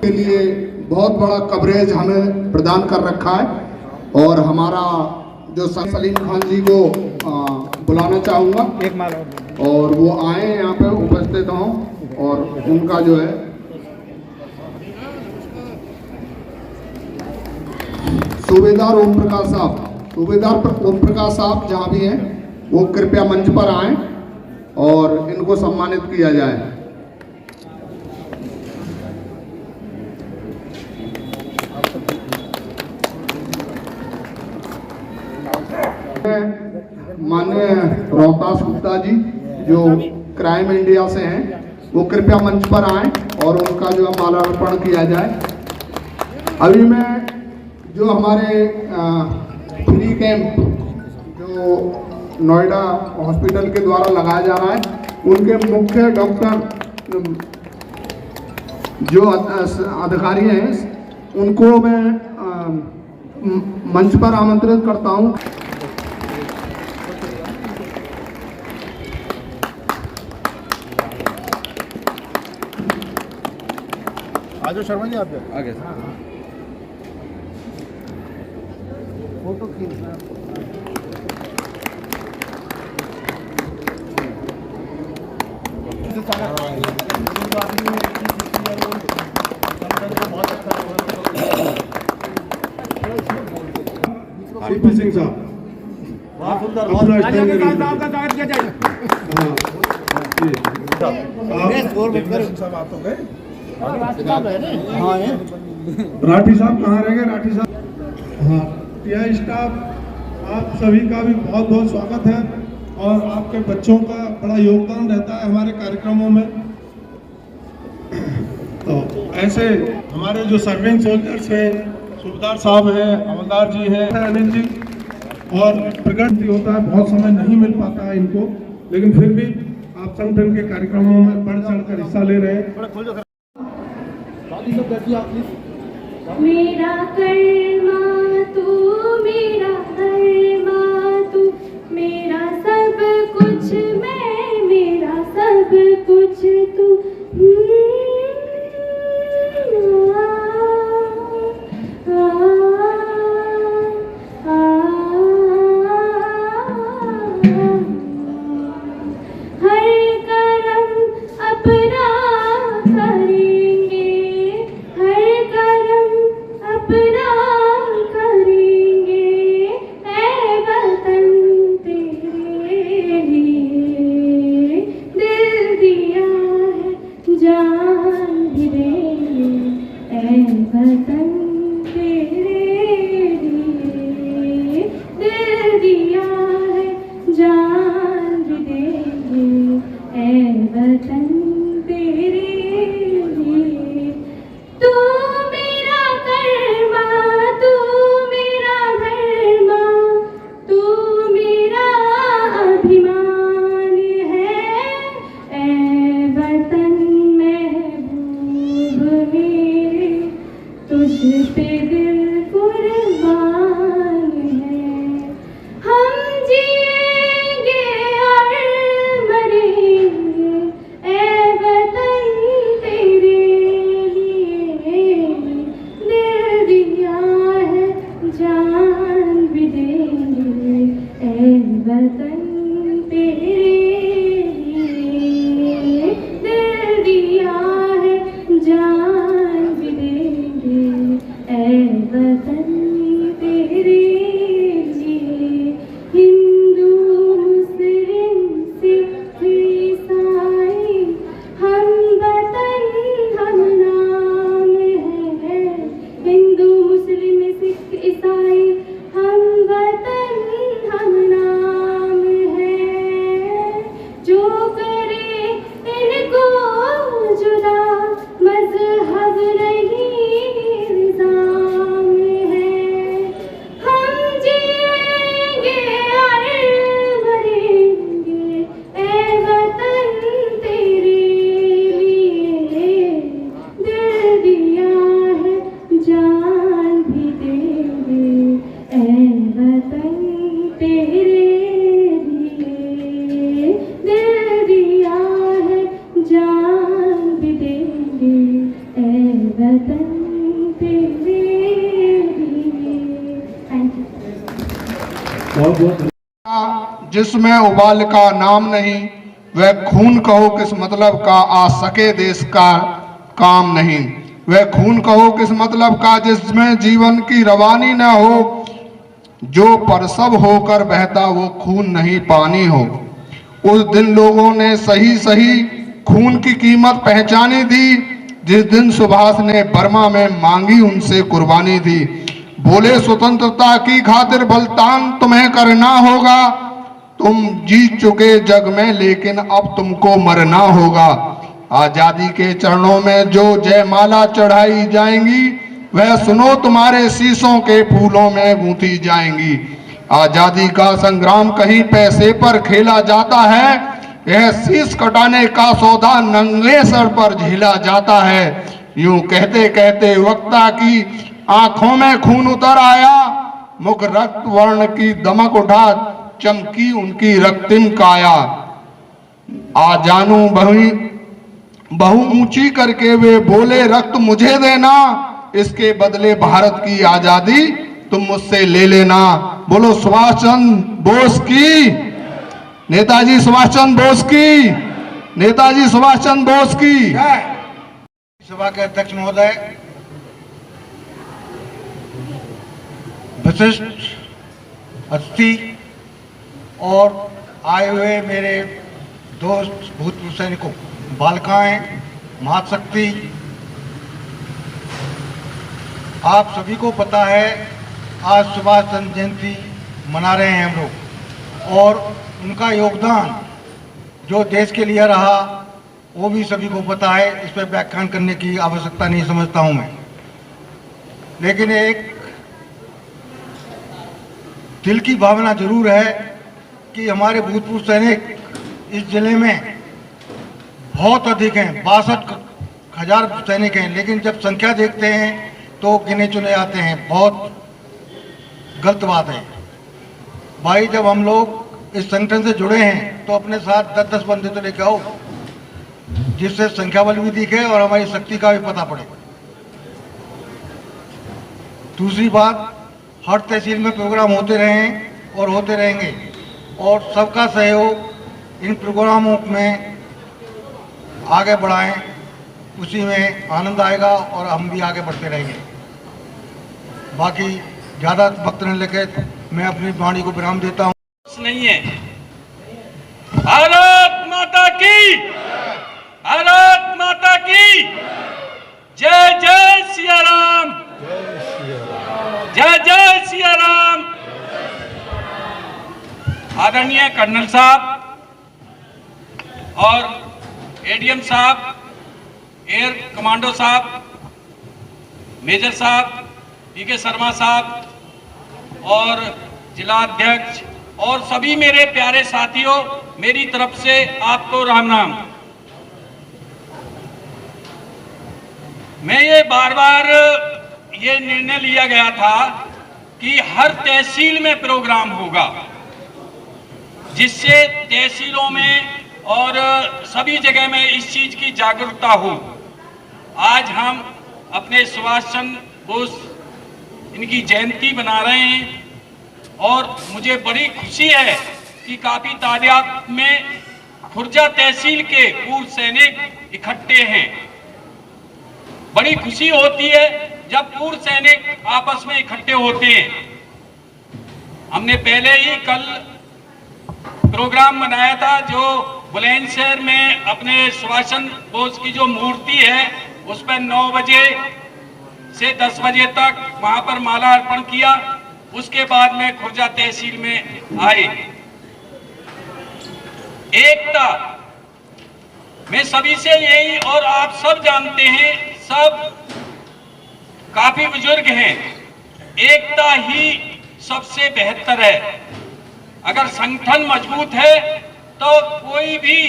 के लिए बहुत बड़ा कवरेज हमें प्रदान कर रखा है और हमारा जो सलीम खान जी को बुलाना चाहूँगा और वो आए यहाँ पे उपस्थित हों और उनका जो है सूबेदार ओम प्रकाश साहब जहाँ भी हैं वो कृपया मंच पर आएं और इनको सम्मानित किया जाए। माननीय रोहतास गुप्ता जी जो क्राइम इंडिया से हैं वो कृपया मंच पर आएं और उनका जो है माल्यार्पण किया जाए। अभी मैं जो हमारे फ्री कैंप जो नोएडा हॉस्पिटल के द्वारा लगाया जा रहा है उनके मुख्य डॉक्टर जो अधिकारी हैं उनको मैं मंच पर आमंत्रित करता हूं। आजो शर्मा जी, आप आगे फोटो खींचना। सीपी सिंह साहब, अपना स्टैंड करें। स्वागत किया जाए। आप तो गए राठी साहब कहाँ रह गए? राठी साहब, हाँ, टीआई स्टाफ आप सभी का भी बहुत बहुत स्वागत है और आपके बच्चों का बड़ा योगदान रहता है हमारे कार्यक्रमों में। तो ऐसे हमारे जो सर्विंग सोल्जर्स हैं, सूबेदार साहब हैं, हवलदार जी हैं, अनिल जी, और प्रकट होता है, बहुत समय नहीं मिल पाता है इनको, लेकिन फिर भी आप संगठन के कार्यक्रमों में बढ़ चढ़ कर हिस्सा ले रहे हैं। मेरा कर्मा तू, मेरा कर्मा तू, मेरा सब कुछ मैं, मेरा सब कुछ तू। जान भी देंगे ऐ वतन तेरे लिए। दिल दिया है जान भी देंगे ऐ वतन तेरे लिए। तू मेरा कर्मा, तू मेरा धर्मा, तू मेरा अभिमान है ऐ वतन महबूब मेरे, तुझ पे दिल कुर्बान है। हम जिएंगे और मरेंगे ऐ वतन तेरे लिए। दिल दिया है जान भी देंगे ऐ वतन तेरे लिए। दिल दिया है जान भी देंगे ऐ वतन तेरे लिए। हिंदू मुस्लिम सिख ईसाई हम वतन हम नाम है। हिंदू मुस्लिम सिख ईसाई हम वतन हम नाम है। जो करे इनको जुदा मजहब नहीं इल्जाम है। हम जिएंगे और मरेंगे ऐ वतन तेरे लिए। दिल दिया है जान भी देंगे ऐ वतन तेरे लिए। दिल दिया है जान भी देंगे ऐ वतन तेरे लिए। Thank you. जिसमें उबाल का नाम नहीं, वह खून कहो किस मतलब का, आ सके देश का काम नहीं। वह खून कहो किस मतलब का जिसमें जीवन की रवानी न हो, जो परसब होकर बहता वो खून नहीं पानी हो। उस दिन लोगों ने सही सही खून की कीमत पहचानी थी, जिस दिन सुभाष ने बर्मा में मांगी उनसे कुर्बानी थी। बोले स्वतंत्रता की खातिर बलिदान तुम्हें करना होगा, तुम जीत चुके जग में लेकिन अब तुमको मरना होगा। आजादी के चरणों में जो जयमाला चढ़ाई जाएंगी, वह सुनो तुम्हारे शीशों के फूलों में गूंथी जाएंगी। आजादी का संग्राम कहीं पैसे पर खेला जाता है, यह शीश कटाने का सौदा नंगे सर पर झेला जाता है। यूं कहते कहते वक्ता की आंखों में खून उतर आया, मुख रक्त वर्ण की दमक उठा चमकी उनकी रक्तिम काया। आ जानू बहु ऊंची करके वे बोले रक्त मुझे देना, इसके बदले भारत की आजादी तुम मुझसे ले लेना। बोलो सुभाष चंद्र बोस की, नेताजी सुभाष चंद्र बोस की, नेताजी सुभाष चंद्र बोस की। सभा के अध्यक्ष महोदय, विशिष्ट अतिथि और आए हुए मेरे दोस्त भूतपूर्व सैनिकों, बालिकाएं, महाशक्ति, आप सभी को पता है आज सुभाष चंद्र जयंती मना रहे हैं हम लोग, और उनका योगदान जो देश के लिए रहा वो भी सभी को पता है। इस पर व्याख्यान करने की आवश्यकता नहीं समझता हूं मैं। लेकिन एक दिल की भावना जरूर है कि हमारे भूतपूर्व सैनिक इस जिले में बहुत अधिक हैं, 62,000 सैनिक हैं, लेकिन जब संख्या देखते हैं तो गिने चुने आते हैं। बहुत गलत बात है भाई। जब हम लोग इस संगठन से जुड़े हैं तो अपने साथ 10-10 बंदे तो लेके आओ, जिससे संख्या बल भी दिखे और हमारी शक्ति का भी पता पड़े। दूसरी बात, हर तहसील में प्रोग्राम होते रहे और होते रहेंगे, और सबका सहयोग इन प्रोग्रामों में आगे बढ़ाएं, उसी में आनंद आएगा और हम भी आगे बढ़ते रहेंगे। बाकी ज़्यादा वक्त नहीं लेके मैं अपनी वाणी को विराम देता हूँ। नहीं है। भारत माता की, भारत माता की। जय जय सिया राम, जय जय सिया राम। आदरणीय कर्नल साहब और एडीएम साहब, एयर कमांडो साहब, मेजर साहब, पीके शर्मा साहब और जिला अध्यक्ष और सभी मेरे प्यारे साथियों, मेरी तरफ से आपको राम राम। मैं ये बार बार ये निर्णय लिया गया था कि हर तहसील में प्रोग्राम होगा, जिससे तहसीलों में और सभी जगह में इस चीज की जागरूकता हो। आज हम अपने सुभाष चंद्र बोस इनकी जयंती मना रहे हैं और मुझे बड़ी खुशी है कि काफी तादाद में खुर्जा तहसील के पूर्व सैनिक इकट्ठे हैं। बड़ी खुशी होती है जब पूर्व सैनिक आपस में इकट्ठे होते हैं। हमने पहले ही कल प्रोग्राम बनाया था जो बुलंदशहर में अपने सुभाष चंद्र बोस की जो मूर्ति है उस पर 9 बजे से 10 बजे तक वहां पर माला अर्पण किया। उसके बाद में खुर्जा तहसील में आए। एकता में सभी से यही, और आप सब जानते हैं, सब काफी बुजुर्ग हैं, एकता ही सबसे बेहतर है। अगर संगठन मजबूत है तो कोई भी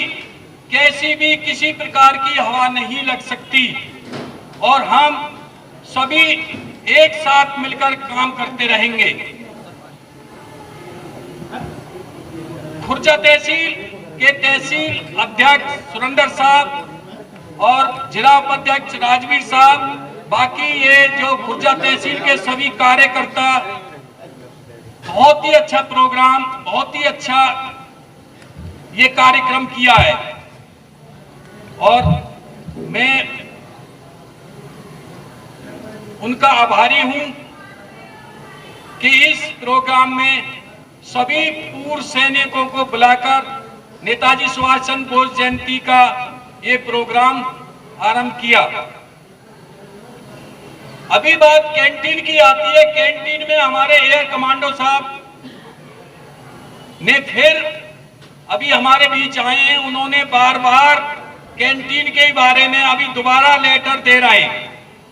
कैसी भी किसी प्रकार की हवा नहीं लग सकती और हम सभी एक साथ मिलकर काम करते रहेंगे। खुर्जा तहसील के तहसील अध्यक्ष सुरेंद्र साहब और जिला उपाध्यक्ष राजवीर साहब, बाकी ये जो खुर्जा तहसील के सभी कार्यकर्ता, बहुत ही अच्छा प्रोग्राम, बहुत ही अच्छा ये कार्यक्रम किया है और मैं उनका आभारी हूं कि इस प्रोग्राम में सभी पूर्व सैनिकों को बुलाकर नेताजी सुभाष चंद्र बोस जयंती का ये प्रोग्राम आरंभ किया। अभी बात कैंटीन की आती है। कैंटीन में हमारे एयर कमांडो साहब ने फिर अभी हमारे बीच आए हैं। उन्होंने बार बार कैंटीन के बारे में अभी दोबारा लेटर दे रहे हैं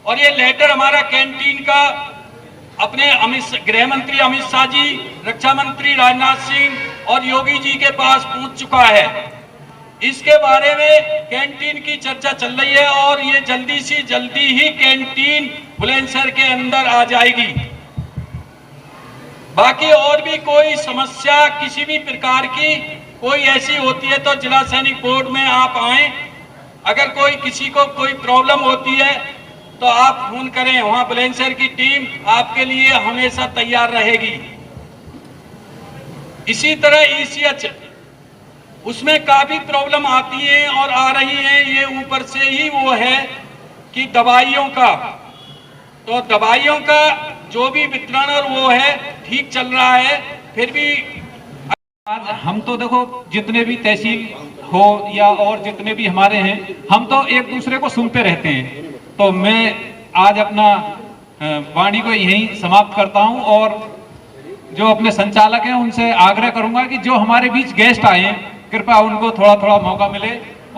और ये लेटर हमारा कैंटीन का अपने गृह मंत्री अमित शाह जी, रक्षा मंत्री राजनाथ सिंह और योगी जी के पास पहुंच चुका है। इसके बारे में कैंटीन की चर्चा चल रही है और ये जल्दी से जल्दी ही कैंटीन बुलंदशहर के अंदर आ जाएगी। बाकी और भी कोई समस्या किसी भी प्रकार की कोई ऐसी होती है तो जिला सैनिक बोर्ड में आप आए। अगर कोई किसी को कोई प्रॉब्लम होती है तो आप फोन करें, वहां बुलंदशहर की टीम आपके लिए हमेशा तैयार रहेगी। इसी तरह ECH उसमें काफी प्रॉब्लम आती है और आ रही है। ये ऊपर से ही वो है कि दवाइयों का, तो दवाइयों का जो भी वितरण और वो है ठीक चल रहा है। फिर भी आज हम तो देखो जितने भी तहसील हो या और जितने भी हमारे हैं, हम तो एक दूसरे को सुनते रहते हैं। तो मैं आज अपना वाणी को यहीं समाप्त करता हूं और जो अपने संचालक हैं उनसे आग्रह करूंगा कि जो हमारे बीच गेस्ट आए हैं कृपया उनको थोड़ा थोड़ा मौका मिले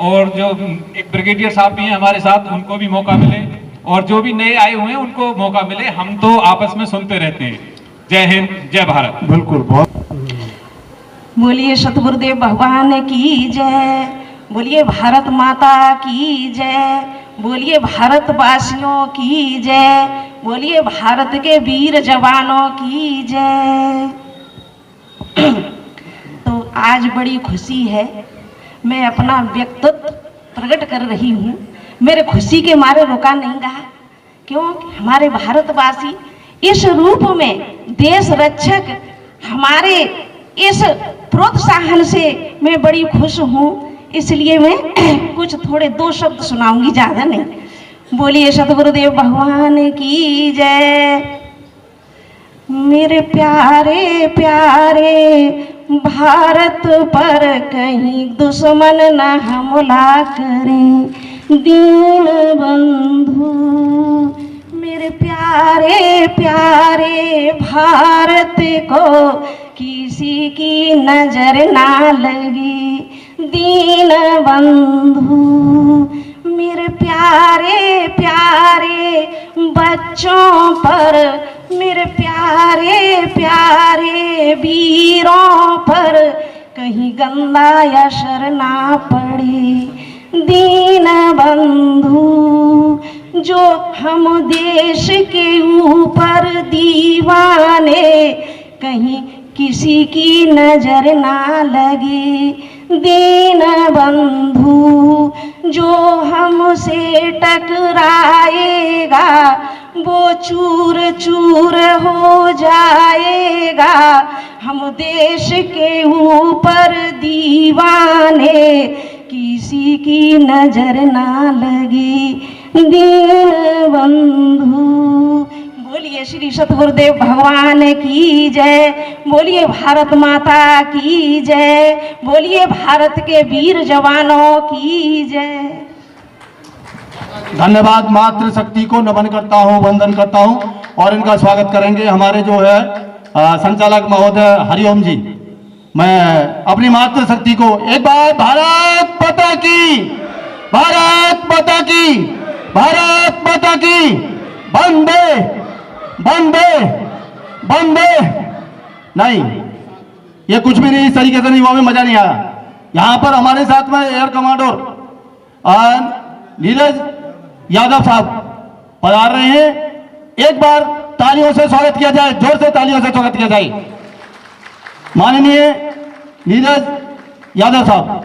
और जो एक ब्रिगेडियर साहब भी हैं हमारे साथ उनको भी मौका मिले और जो भी नए आए हुए हैं उनको मौका मिले। हम तो आपस में सुनते रहते हैं। जय हिंद, जय भारत। बिल्कुल, बहुत बोलिए सतगुरुदेव भगवान की जय, बोलिए भारत माता की जय, बोलिए भारतवासियों की जय, बोलिए भारत के वीर जवानों की जय। तो आज बड़ी खुशी है, मैं अपना व्यक्तित्व प्रकट कर रही हूँ। मेरे खुशी के मारे रुका नहीं रहा, क्योंकि हमारे भारतवासी इस रूप में देश रक्षक हमारे इस प्रोत्साहन से मैं बड़ी खुश हूँ। इसलिए मैं कुछ थोड़े 2 शब्द सुनाऊंगी, ज़्यादा नहीं। बोलिए सतगुरुदेव भगवान की जय। मेरे प्यारे प्यारे भारत पर कहीं दुश्मन न हमला करें, दीन बंधु मेरे प्यारे प्यारे भारत को किसी की नजर ना लगी। दीन बंधु मेरे प्यारे प्यारे बच्चों पर, मेरे प्यारे प्यारे वीरों पर कहीं गंदा असर ना पड़े। दीन बंधु जो हम देश के ऊपर दीवाने, कहीं किसी की नजर ना लगे। दीन बंधु जो हमसे टकराएगा वो चूर चूर हो जाएगा। हम देश के ऊपर दीवाने, किसी की नजर ना लगी। दीन बंधु बोलिए श्री सतगुरुदेव भगवान की जय, बोलिए भारत माता की जय, बोलिए भारत के वीर जवानों की जय। धन्यवाद। मातृशक्ति को नमन करता हूं, वंदन करता हूं और इनका स्वागत करेंगे हमारे जो है संचालक महोदय हरिओम जी। मैं अपनी मातृशक्ति को एक बार भारत माता की, भारत माता की, भारत माता की, वंदे वंदे वंदे। नहीं, ये कुछ भी नहीं, इस तरीके से नहीं हुआ, में मजा नहीं आया। यहां पर हमारे साथ में एयर कमांडर नीरज यादव साहब पधार रहे हैं। एक बार तालियों से स्वागत किया जाए, जोर से तालियों से स्वागत किया जाए माननीय नीरज यादव साहब।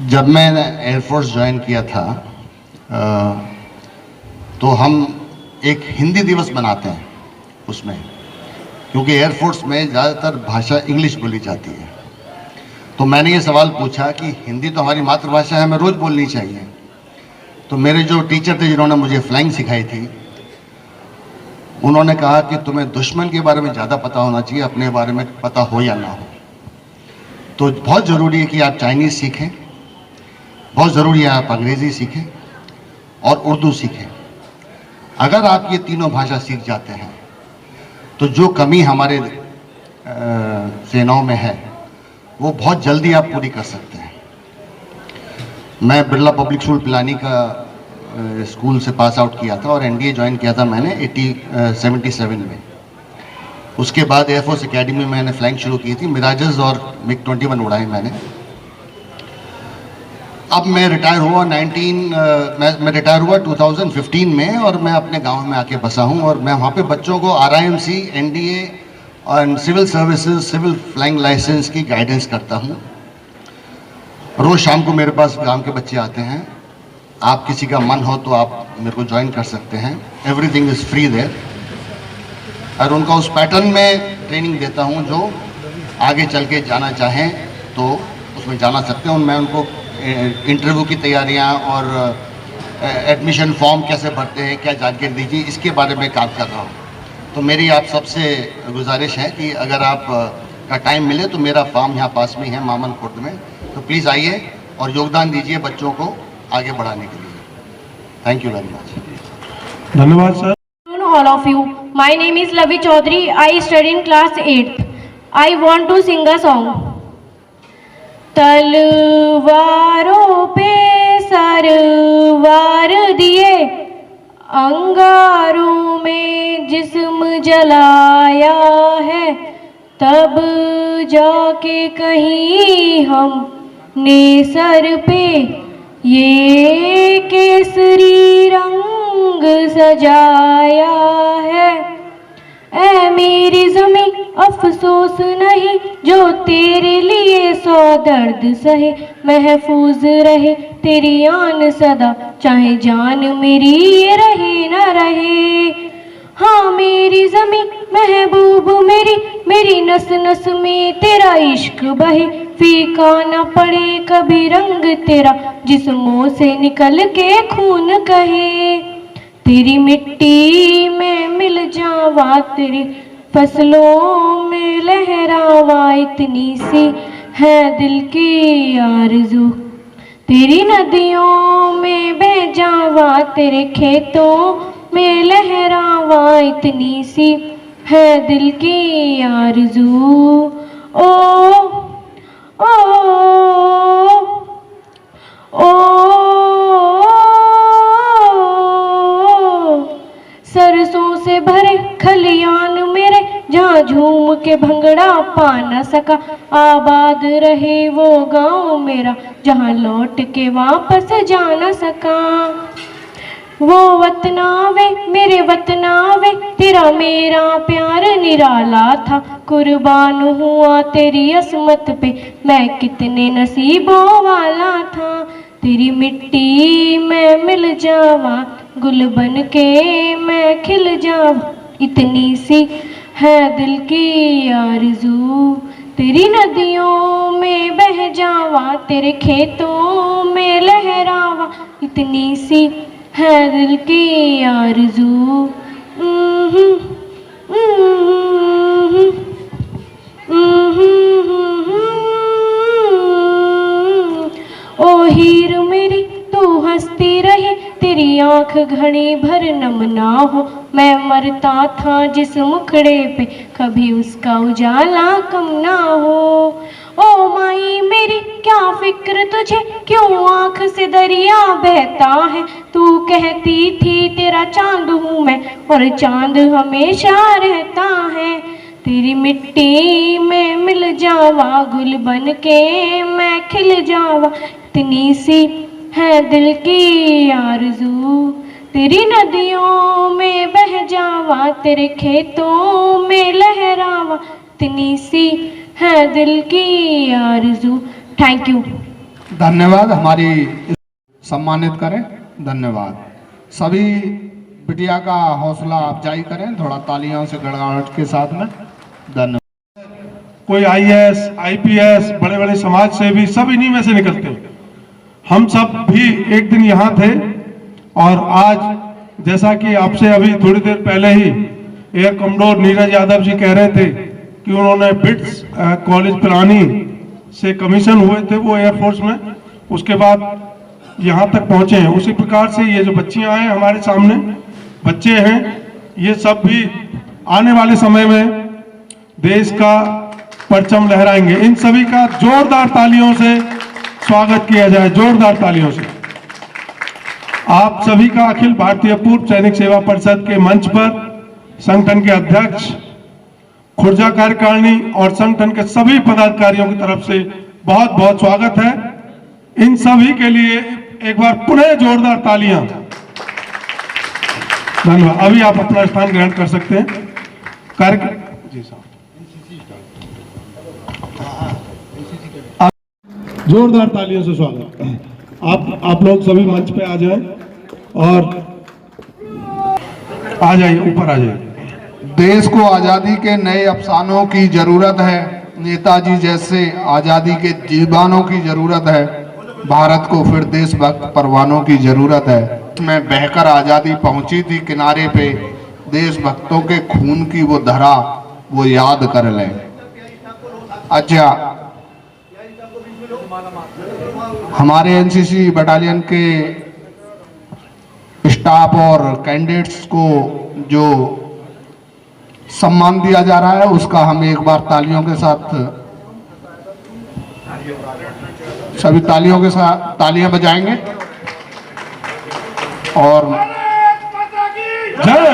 जब मैंने एयरफोर्स ज्वाइन किया था तो हम एक हिंदी दिवस मनाते हैं उसमें, क्योंकि एयरफोर्स में ज़्यादातर भाषा इंग्लिश बोली जाती है। तो मैंने ये सवाल पूछा कि हिंदी तो हमारी मातृभाषा है, हमें रोज़ बोलनी चाहिए। तो मेरे जो टीचर थे जिन्होंने मुझे फ्लाइंग सिखाई थी, उन्होंने कहा कि तुम्हें दुश्मन के बारे में ज़्यादा पता होना चाहिए, अपने बारे में पता हो या ना हो। तो बहुत ज़रूरी है कि आप चाइनीज़ सीखें, बहुत ज़रूरी है आप अंग्रेज़ी सीखें और उर्दू सीखें। अगर आप ये तीनों भाषा सीख जाते हैं तो जो कमी हमारे सेनाओं में है वो बहुत जल्दी आप पूरी कर सकते हैं। मैं बिरला पब्लिक स्कूल पिलानी का स्कूल से पास आउट किया था और एनडीए ज्वाइन किया था मैंने 77 में। उसके बाद एयरफोर्स एकेडमी में मैंने फ्लाइंग शुरू की थी, मिराजेस और मिग 21 उड़ाए मैंने। अब मैं रिटायर हुआ मैं रिटायर हुआ 2015 में और मैं अपने गांव में आके बसा हूं और मैं वहां पे बच्चों को RIMC, NDA और civil services, civil flying license की गाइडेंस करता हूं। रोज़ शाम को मेरे पास गांव के बच्चे आते हैं। आप किसी का मन हो तो आप मेरे को ज्वाइन कर सकते हैं, एवरीथिंग इज़ फ्री देयर। और उनको उस पैटर्न में ट्रेनिंग देता हूं जो आगे चल के जाना चाहें तो उसमें जाना सकते हैं। मैं उनको इंटरव्यू की तैयारियां और एडमिशन फॉर्म कैसे भरते हैं, क्या जानकारी दीजिए, इसके बारे में काम कर रहा हूँ। तो मेरी आप सबसे गुजारिश है कि अगर आप का टाइम मिले तो मेरा फॉर्म यहाँ पास में है मामन खुर्द में, तो प्लीज़ आइए और योगदान दीजिए बच्चों को आगे बढ़ाने के लिए। Thank you very much. धन्यवाद sir. All of you, my name is Lavi Chaudhary. I study in class 8th. I want to sing a song. तलवारों पे सरवार दिए, अंगारों में जिस्म जलाया है, तब जाके कहीं हमने सर पे ये केसरी रंग सजाया है। ऐ मेरी ज़मीं अफसोस नहीं जो तेरे लिए 100 दर्द सहे, महफूज रहे तेरी आन सदा, चाहे जान मेरी ये रहे ना रहे। हाँ मेरी ज़मीं महबूब मेरी, मेरी नस नस में तेरा इश्क बहे, फीका न पड़े कभी रंग तेरा, जिस्मों से निकल के खून कहे। तेरी मिट्टी में मिल जावा, तेरी फसलों में लहरावा इतनी सी है दिल की आरज़ू। तेरी नदियों में बह जावा, तेरे खेतों में लहरावा, इतनी सी है दिल की आरज़ू। ओ ओ ओ सरसों से भरे खलियान मेरे, जहाँ झूम के भंगड़ा पा न सका, आबाद रहे वो गांव मेरा, जहाँ लौट के वापस जा न सका। वो वतनावे मेरे वतनावे, तेरा मेरा प्यार निराला था, कुर्बान हुआ तेरी असमत पे, मैं कितने नसीबों वाला था। तेरी मिट्टी में मिल जावा, गुल बन के मैं खिल जावा, इतनी सी है दिल की आरज़ू। तेरी नदियों में बह जावा, तेरे खेतों में लहरावा, इतनी सी है दिल की आरज़ू। ओ हीर मेरी तू हंसती रहे, तेरी आंख घड़ी भर नम ना हो, मैं मरता था जिस मुखड़े पे, कभी उसका उजाला कम ना हो। ओ माई मेरी क्या फिक्र तुझे, क्यों आंख से दरिया बहता है, तू कहती थी तेरा चांद हूँ मैं, और चांद हमेशा रहता है। तेरी मिट्टी में मिल जावा, गुल बन के मैं खिल जावा, इतनी सी है दिल की आरज़ू। तेरी नदियों में बह जावा, तेरे खेतों में लहरावा, इतनी सी है दिल की आरज़ू। Thank you. धन्यवाद। हमारी सम्मानित करें। धन्यवाद। सभी बिटिया का हौसला अफजाई करें थोड़ा तालियों से गड़गड़ाहट के साथ में। धन्यवाद। कोई IAS, IPS, बड़े बड़े समाज सेवी सब इन्हीं में से निकलते हैं। हम सब भी एक दिन यहाँ थे और आज जैसा कि आपसे अभी थोड़ी देर पहले ही एयर कमोडोर नीरज यादव जी कह रहे थे कि उन्होंने बिट्स कॉलेज पिलानी से कमीशन हुए थे वो एयरफोर्स में, उसके बाद यहाँ तक पहुँचे हैं। उसी प्रकार से ये जो बच्चियाँ हैं हमारे सामने, बच्चे हैं, ये सब भी आने वाले समय में देश का परचम लहराएंगे। इन सभी का जोरदार तालियों से स्वागत किया जाए, जोरदार तालियों से। आप सभी का अखिल भारतीय पूर्व सैनिक सेवा परिषद के मंच पर संगठन के अध्यक्ष, खुर्जा कार्यकारिणी और संगठन के सभी पदाधिकारियों की तरफ से बहुत बहुत स्वागत है। इन सभी के लिए एक बार पुनः जोरदार तालियां। धन्यवाद। अभी आप अपना स्थान ग्रहण कर सकते हैं। कार्यक्रम जी साहब, जोरदार तालियों से स्वागत। आप लोग सभी मंच पे आ जाएं और आ जाइए, ऊपर आ जाइए। देश को आजादी के नए अफसानों की जरूरत है, नेताजी जैसे आजादी के जीवानों की जरूरत है, भारत को फिर देशभक्त परवानों की जरूरत है। मैं बहकर आजादी पहुंची थी किनारे पे, देशभक्तों के खून की वो धरा वो याद कर लें। अच्छा, हमारे एनसीसी बटालियन के स्टाफ और कैंडिडेट्स को जो सम्मान दिया जा रहा है उसका हम एक बार तालियों के साथ, सभी तालियों के साथ तालियां बजाएंगे। और जय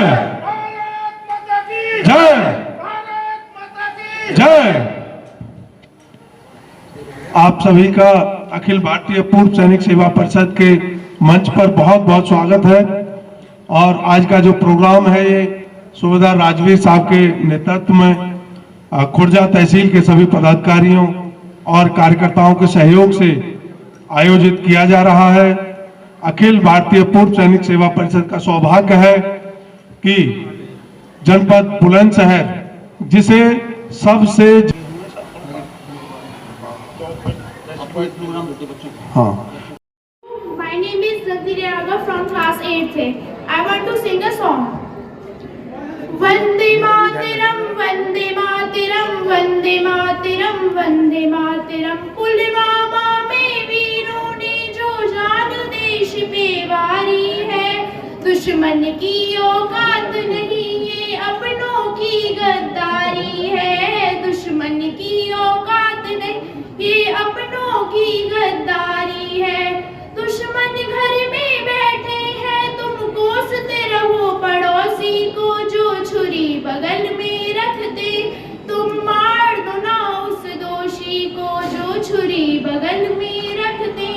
जय जय। आप सभी का अखिल भारतीय पूर्व सैनिक सेवा परिषद के मंच पर बहुत बहुत स्वागत है। और आज का जो प्रोग्राम है ये सूबेदार राजवीर साहब के नेतृत्व में खुर्जा तहसील के सभी पदाधिकारियों और कार्यकर्ताओं के सहयोग से आयोजित किया जा रहा है। अखिल भारतीय पूर्व सैनिक सेवा परिषद का सौभाग्य है कि जनपद बुलंदशहर जिसे सबसे हाँ। My name is Radhi Raga from class 8th. I want to sing a song. वंदे मातरम वंदे मातरम वंदे मातरम वंदे मातरम। पुलवामा में वीरों ने जो जान देश पे वारी है, दुश्मन की औकात नहीं ये अपनों की गद्दारी है, दुश्मन की औकात नहीं ये अपनों की गद्दारी है। दुश्मन घर में बैठे हैं तुम कोसते रहो पड़ोसी को, जो छुरी बगल में रख दे तुम मार दो ना उस दोषी को, जो छुरी बगल में रख दे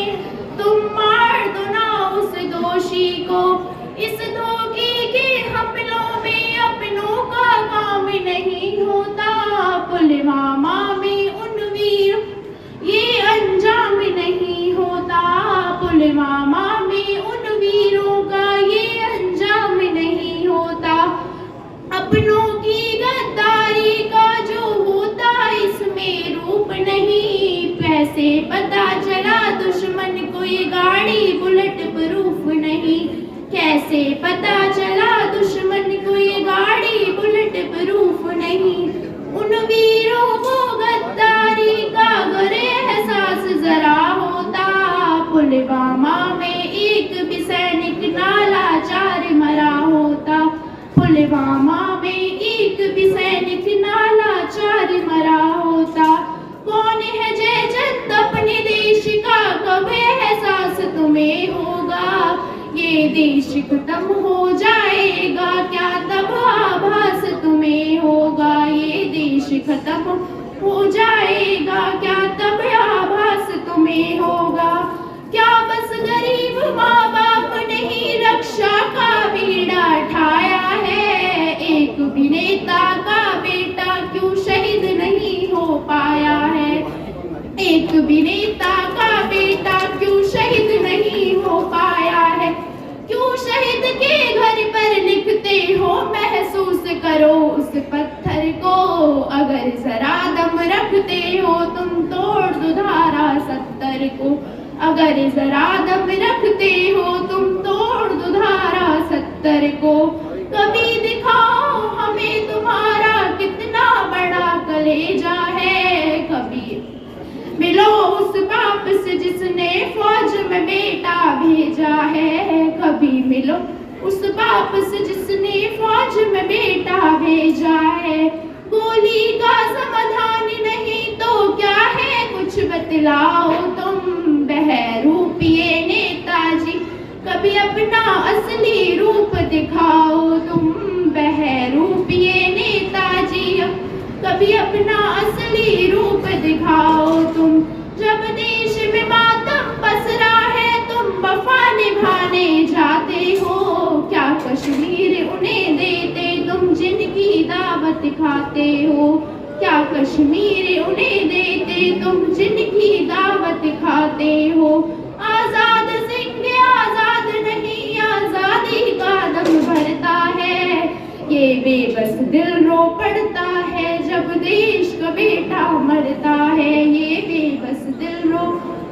तुम मार दो ना उस दोषी को। इस धोखे के हमलों में अपनों का काम नहीं होता, पुलवामा में उन वीर ये अंजाम नहीं होता, पुलवामा में उन वीरों का ये अंजाम नहीं होता। अपनों की गद्दारी का जो होता इसमें रूप नहीं, पैसे पता चला दुश्मन को ये गाड़ी बुलेट प्रूफ नहीं, कैसे पता चला दुश्मन को ये गाड़ी बुलेट प्रूफ नहीं। उन वीरों को गद्दारी का अगर एहसास जरा होता, पुलवामा में एक भी सैनिक नालाचार मरा होता, पुलवामा में एक भी सैनिक नालाचार मरा होता। कौन है जय चंद अपने देश का, कब एहसास तुम्हें होगा, ये देश खत्म हो जाएगा क्या तब आभास तुम्हें होगा, ये देश खत्म हो जाएगा क्या तब आभास तुम्हें होगा। क्या बस गरीब माँ बाप नहीं रक्षा का बीड़ा ठाया है, एक भी नेता का बेटा क्यों शहीद नहीं हो पाया है, एक भी नेता का बेटा क्यों शहीद नहीं हो पाया है। क्यों शहीद के घर पर लिखते हो महसूस करो उस पत्थर को, अगर जरा दम रखते हो तुम तोड़ दो धारा 70 को, अगर जरा दम रखते हो तुम तोड़ दो धारा 70 को। कभी दिखाओ हमें तुम्हारा कितना बड़ा कलेजा है, कभी मिलो उस बाप से जिसने फौज में बेटा भेजा है, कभी मिलो उस बाप से जिसने फौज में बेटा भेजा है। गोली का समाधान नहीं तो क्या है कुछ बतलाओ तुम, बहरूपिए नेताजी कभी अपना असली रूप दिखाओ तुम, बहरूपिए नेताजी कभी अपना असली रूप दिखाओ तुम। जब देश में मातम पसरा है तुम वफा निभाने जाते हो, क्या कश्मीर उन्हें देते तुम जिनकी दावत खाते हो, क्या कश्मीर उन्हें देते तुम जिनकी दावत खाते हो। आजाद सिंह आजाद नहीं आजादी का दम भरता है, ये बेबस दिल रो पड़ता है जब देश का बेटा मरता है, ये बेबस दिल रो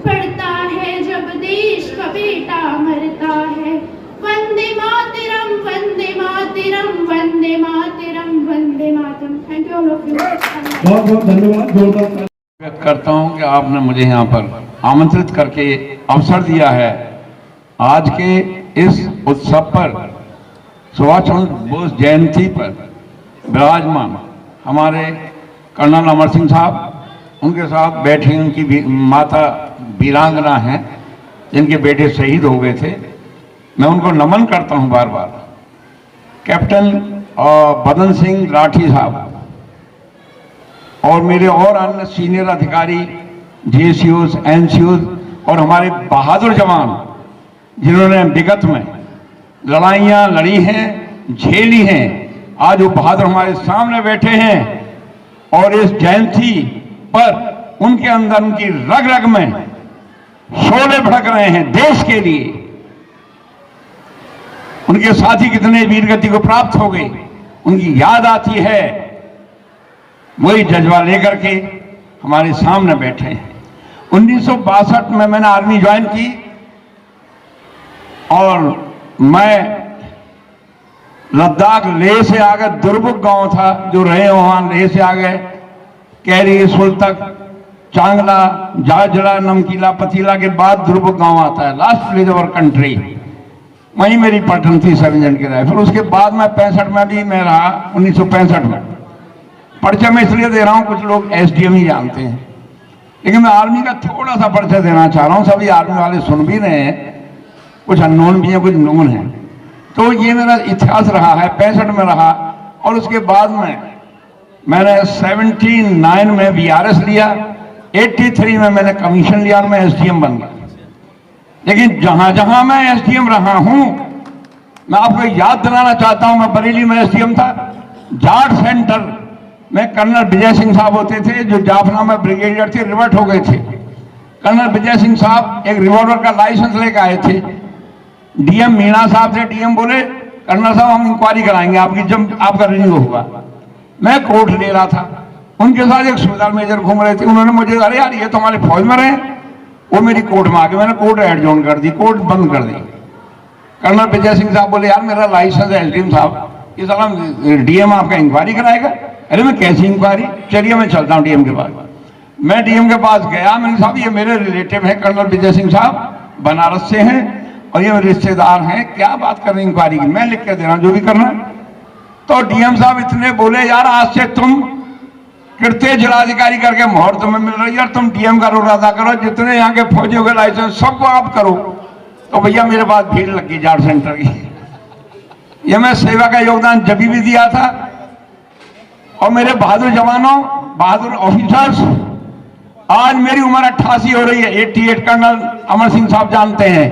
पड़ता है जब देश का बेटा मरता है। वंदे मातरम वंदे मातरम वंदे मातरम वंदे मातरम। Thank you all of you. बहुत बहुत धन्यवाद। जोरदार व्यक्त करता हूं कि आपने मुझे यहाँ पर आमंत्रित करके अवसर दिया है। आज के इस उत्सव पर सुभाष चंद्र बोस जयंती पर विराजमान हमारे कर्नल अमर सिंह साहब, उनके साथ बैठी उनकी माता वीरांगना हैं जिनके बेटे शहीद हो गए थे, मैं उनको नमन करता हूं बार बार। कैप्टन बदन सिंह राठी साहब और मेरे और अन्य सीनियर अधिकारी जेसीओज, एनसीओज और हमारे बहादुर जवान जिन्होंने विगत में लड़ाइयाँ लड़ी हैं, झेली हैं, आज वो बहादुर हमारे सामने बैठे हैं और इस जयंती पर उनके अंदर उनकी रग रग में शोले भड़क रहे हैं देश के लिए। उनके साथी कितने वीर गति को प्राप्त हो गए, उनकी याद आती है, वही जज्बा लेकर के हमारे सामने बैठे हैं। 1962 में मैंने आर्मी ज्वाइन की और मैं लद्दाख लेह से आगे दुर्बुक गांव था, जो रहे वहां लेह से आगे कैरी सुलतक चांगला जाजड़ा नमकीला पतीला के बाद दुर्बुक गांव आता है, लास्ट विलेज ऑफ कंट्री। वहीं मेरी पटन थी सर्जन की राय। फिर उसके बाद मैं 65 में भी मैं रहा, 1965 में। परिचय मैं इसलिए दे रहा हूं, कुछ लोग एसडीएम ही जानते हैं, लेकिन मैं आर्मी का थोड़ा सा परिचय देना चाह रहा हूं। सभी आर्मी वाले सुन भी रहे हैं, कुछ अननोन भी हैं, कुछ नोन हैं। तो ये मेरा इतिहास रहा है, 65 में रहा। और उसके बाद में मैंने 79 में VRS लिया, 83 में मैंने कमीशन लिया और मैं एसडीएम बन गया। लेकिन जहां जहां मैं एसडीएम रहा हूं, मैं आपको याद दिलाना चाहता हूं, मैं बरेली में एसडीएम था। जाट सेंटर में कर्नल विजय सिंह साहब होते थे, जो जाफना में ब्रिगेडियर थे, रिवर्ट हो गए थे। कर्नल विजय सिंह साहब एक रिवॉल्वर का लाइसेंस लेकर आए थे। डीएम मीणा साहब थे, डीएम बोले कर्नल साहब हम इंक्वायरी कराएंगे आपकी जब आपका रिन्यू होगा। मैं कोर्ट ले रहा था, उनके साथ एक सूबेदार मेजर घूम रहे थे। उन्होंने मुझे, अरे यार ये तो हमारे फौज में रहे। वो मेरी कोर्ट में आके, मैंने कोर्ट एडजॉर्न कर दी, कोर्ट बंद कर दी। कर्नल विजय सिंह साहब बोले यार मेरा लाइसेंस है एसडीएम साहब, ये साला डीएम आपका इंक्वायरी कराएगा। अरे मैं कैसी इंक्वायरी, चलिए मैं चलता हूँ डीएम के पास। मैं डीएम के पास गया, मैंने साहब ये मेरे रिलेटिव है कर्नल विजय सिंह साहब, बनारस से हैं और ये मेरे रिश्तेदार हैं, क्या बात कर रहे हैं इंक्वायरी की, मैं लिख के दे रहा हूँ जो भी करना है। तो डीएम साहब इतने बोले यार आज से तुम कृत्य जिलाधिकारी करके मोहर तुम्हें मिल रही है, तुम डीएम का रोल अदा करो, जितने यहाँ के फौजियों के लाइसेंस सबको आप करो। तो भैया मेरे पास भीड़ लगी जाट सेंटर की। ये मैं सेवा का योगदान जब भी दिया था। और मेरे बहादुर जवानों, बहादुर ऑफिसर्स, आज मेरी उम्र 88 हो रही है। 88 कर्नल अमर सिंह साहब जानते हैं,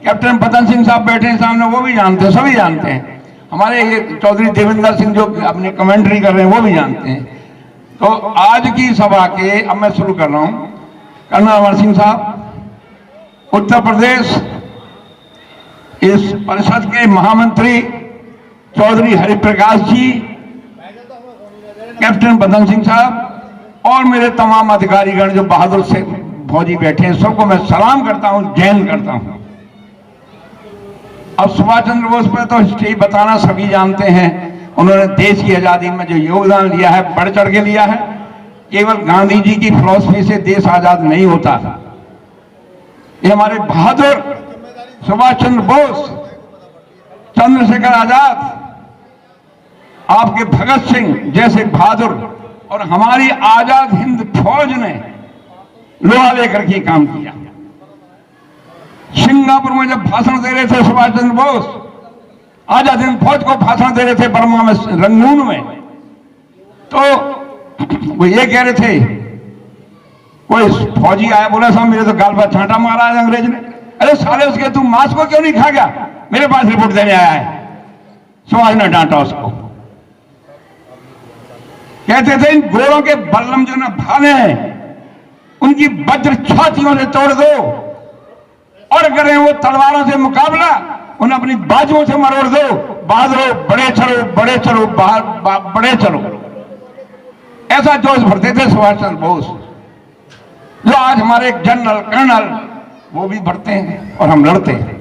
कैप्टन पतन सिंह साहब बैठे हैं सामने, वो भी जानते हैं, सभी जानते हैं। हमारे ये चौधरी देवेंद्र सिंह जो अपनी कमेंट्री कर रहे हैं वो भी जानते हैं। तो आज की सभा के, अब मैं शुरू कर रहा हूं। कर्नल अमर सिंह साहब, उत्तर प्रदेश इस परिषद के महामंत्री चौधरी हरिप्रकाश जी, कैप्टन बदन सिंह साहब और मेरे तमाम अधिकारीगण जो बहादुर से फौजी बैठे हैं, सबको मैं सलाम करता हूं, जैन करता हूं। अब सुभाष चंद्र बोस पर तो हिस्ट्री बताना सभी जानते हैं। उन्होंने देश की आजादी में जो योगदान लिया है, बढ़ चढ़ के लिया है। केवल गांधी जी की फिलॉसफी से देश आजाद नहीं होता। ये हमारे बहादुर सुभाष चंद्र बोस, चंद्रशेखर आजाद, आपके भगत सिंह जैसे बहादुर और हमारी आजाद हिंद फौज ने लोहा लेकर के काम किया। सिंगापुर में जब भाषण दे रहे थे सुभाष चंद्र बोस, आजाद हिंद फौज को भाषण दे रहे थे बर्मा में, रंगून में, तो वो ये कह रहे थे, कोई फौजी आया बोला साहब मेरे तो गाल पर छांटा मारा है अंग्रेज ने। अरे साले उसके तू मांस को क्यों नहीं खा गया, मेरे पास रिपोर्ट देने आया है। सुभाष ने डांटा उसको। कहते थे इन गोरों के बल्लम जो न भाले हैं उनकी वज्र छातियों से तोड़ दो, और करें वो तलवारों से मुकाबला, उन्हें अपनी बाजुओं से मरोड़ दो। बहादुरो बड़े चलो, बड़े चलो, बड़े चलो, ऐसा जोश भरते थे सुभाष चंद्र बोस, जो आज हमारे एक जनरल कर्नल वो भी भरते हैं और हम लड़ते हैं।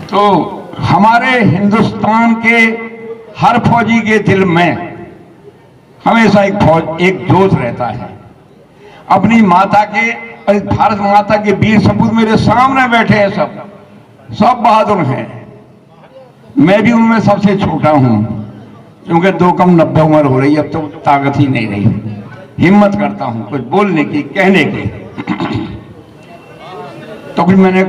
तो हमारे हिंदुस्तान के हर फौजी के दिल में हमेशा एक जोश रहता है अपनी माता के, और भारत माता के वीर सपूत मेरे सामने बैठे हैं, सब बहादुर हैं। मैं भी उनमें सबसे छोटा हूं, क्योंकि 2 कम 90 उम्र हो रही है, अब तो ताकत ही नहीं रही। हिम्मत करता हूं कुछ बोलने की, कहने की। तो फिर मैंने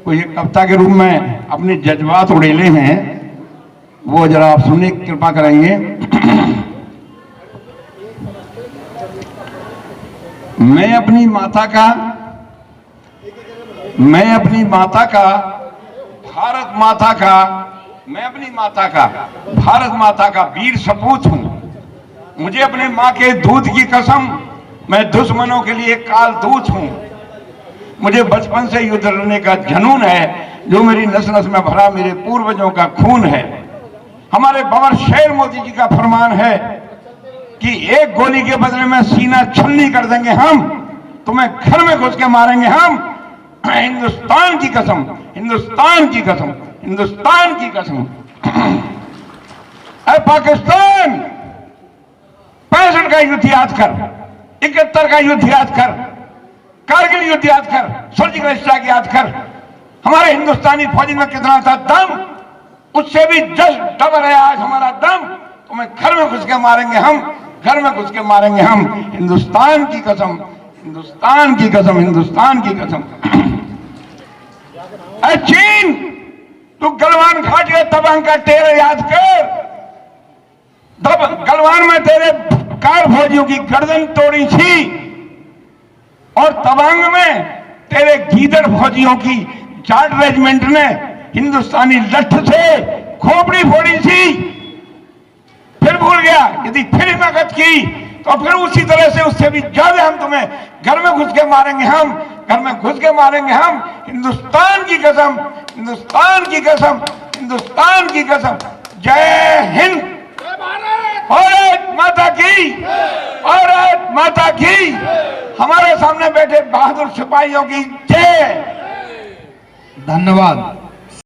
कोई एक कविता के रूप में अपने जज्बात उड़ेले हैं, वो जरा आप सुनने की कृपा करेंगे। मैं अपनी माता का भारत माता का मैं अपनी माता का भारत माता का वीर सपूत हूं। मुझे अपने माँ के दूध की कसम, मैं दुश्मनों के लिए काल दूत हूं। मुझे बचपन से युद्ध लड़ने का जुनून है, जो मेरी नस नस में भरा मेरे पूर्वजों का खून है। हमारे बाबर शेर मोदी जी का फरमान है कि एक गोली के बदले में सीना छलनी कर देंगे हम, तुम्हें घर में घुस के मारेंगे हम। हिंदुस्तान की कसम, हिंदुस्तान की कसम, हिंदुस्तान की कसम। अरे पाकिस्तान, 65 का युद्ध याद कर, 71 का युद्ध याद कर, कारगिल युद्ध याद कर, सर्जिकल स्ट्राइक याद कर। हमारे हिंदुस्तानी फौजी में कितना था दम, उससे भी 10 डबल है आज हमारा दम। तुम्हें घर में घुस के मारेंगे हम, घर में घुस के मारेंगे हम। हिंदुस्तान की कसम, हिंदुस्तान की कसम, हिंदुस्तान की कसम। अरे चीन, तू गलवान घाट के तबांग का टेर याद कर। गलवान में तेरे कार फौजियों की गर्दन तोड़ी थी और तवांग में तेरे गीदड़ फौजियों की जाट रेजिमेंट ने हिंदुस्तानी लठ से खोपड़ी फोड़ी थी। फिर भूल गया, यदि फिर हिमाकत की तो फिर उसी तरह से उससे भी ज्यादा हम तुम्हें घर में घुस के मारेंगे हम, घर में घुस के मारेंगे हम। हिंदुस्तान की कसम, हिंदुस्तान की कसम, हिंदुस्तान की कसम। जय हिंद, भारत माता की, भारत माता की। हमारे सामने बैठे बहादुर सिपाहियों की जय। धन्यवाद।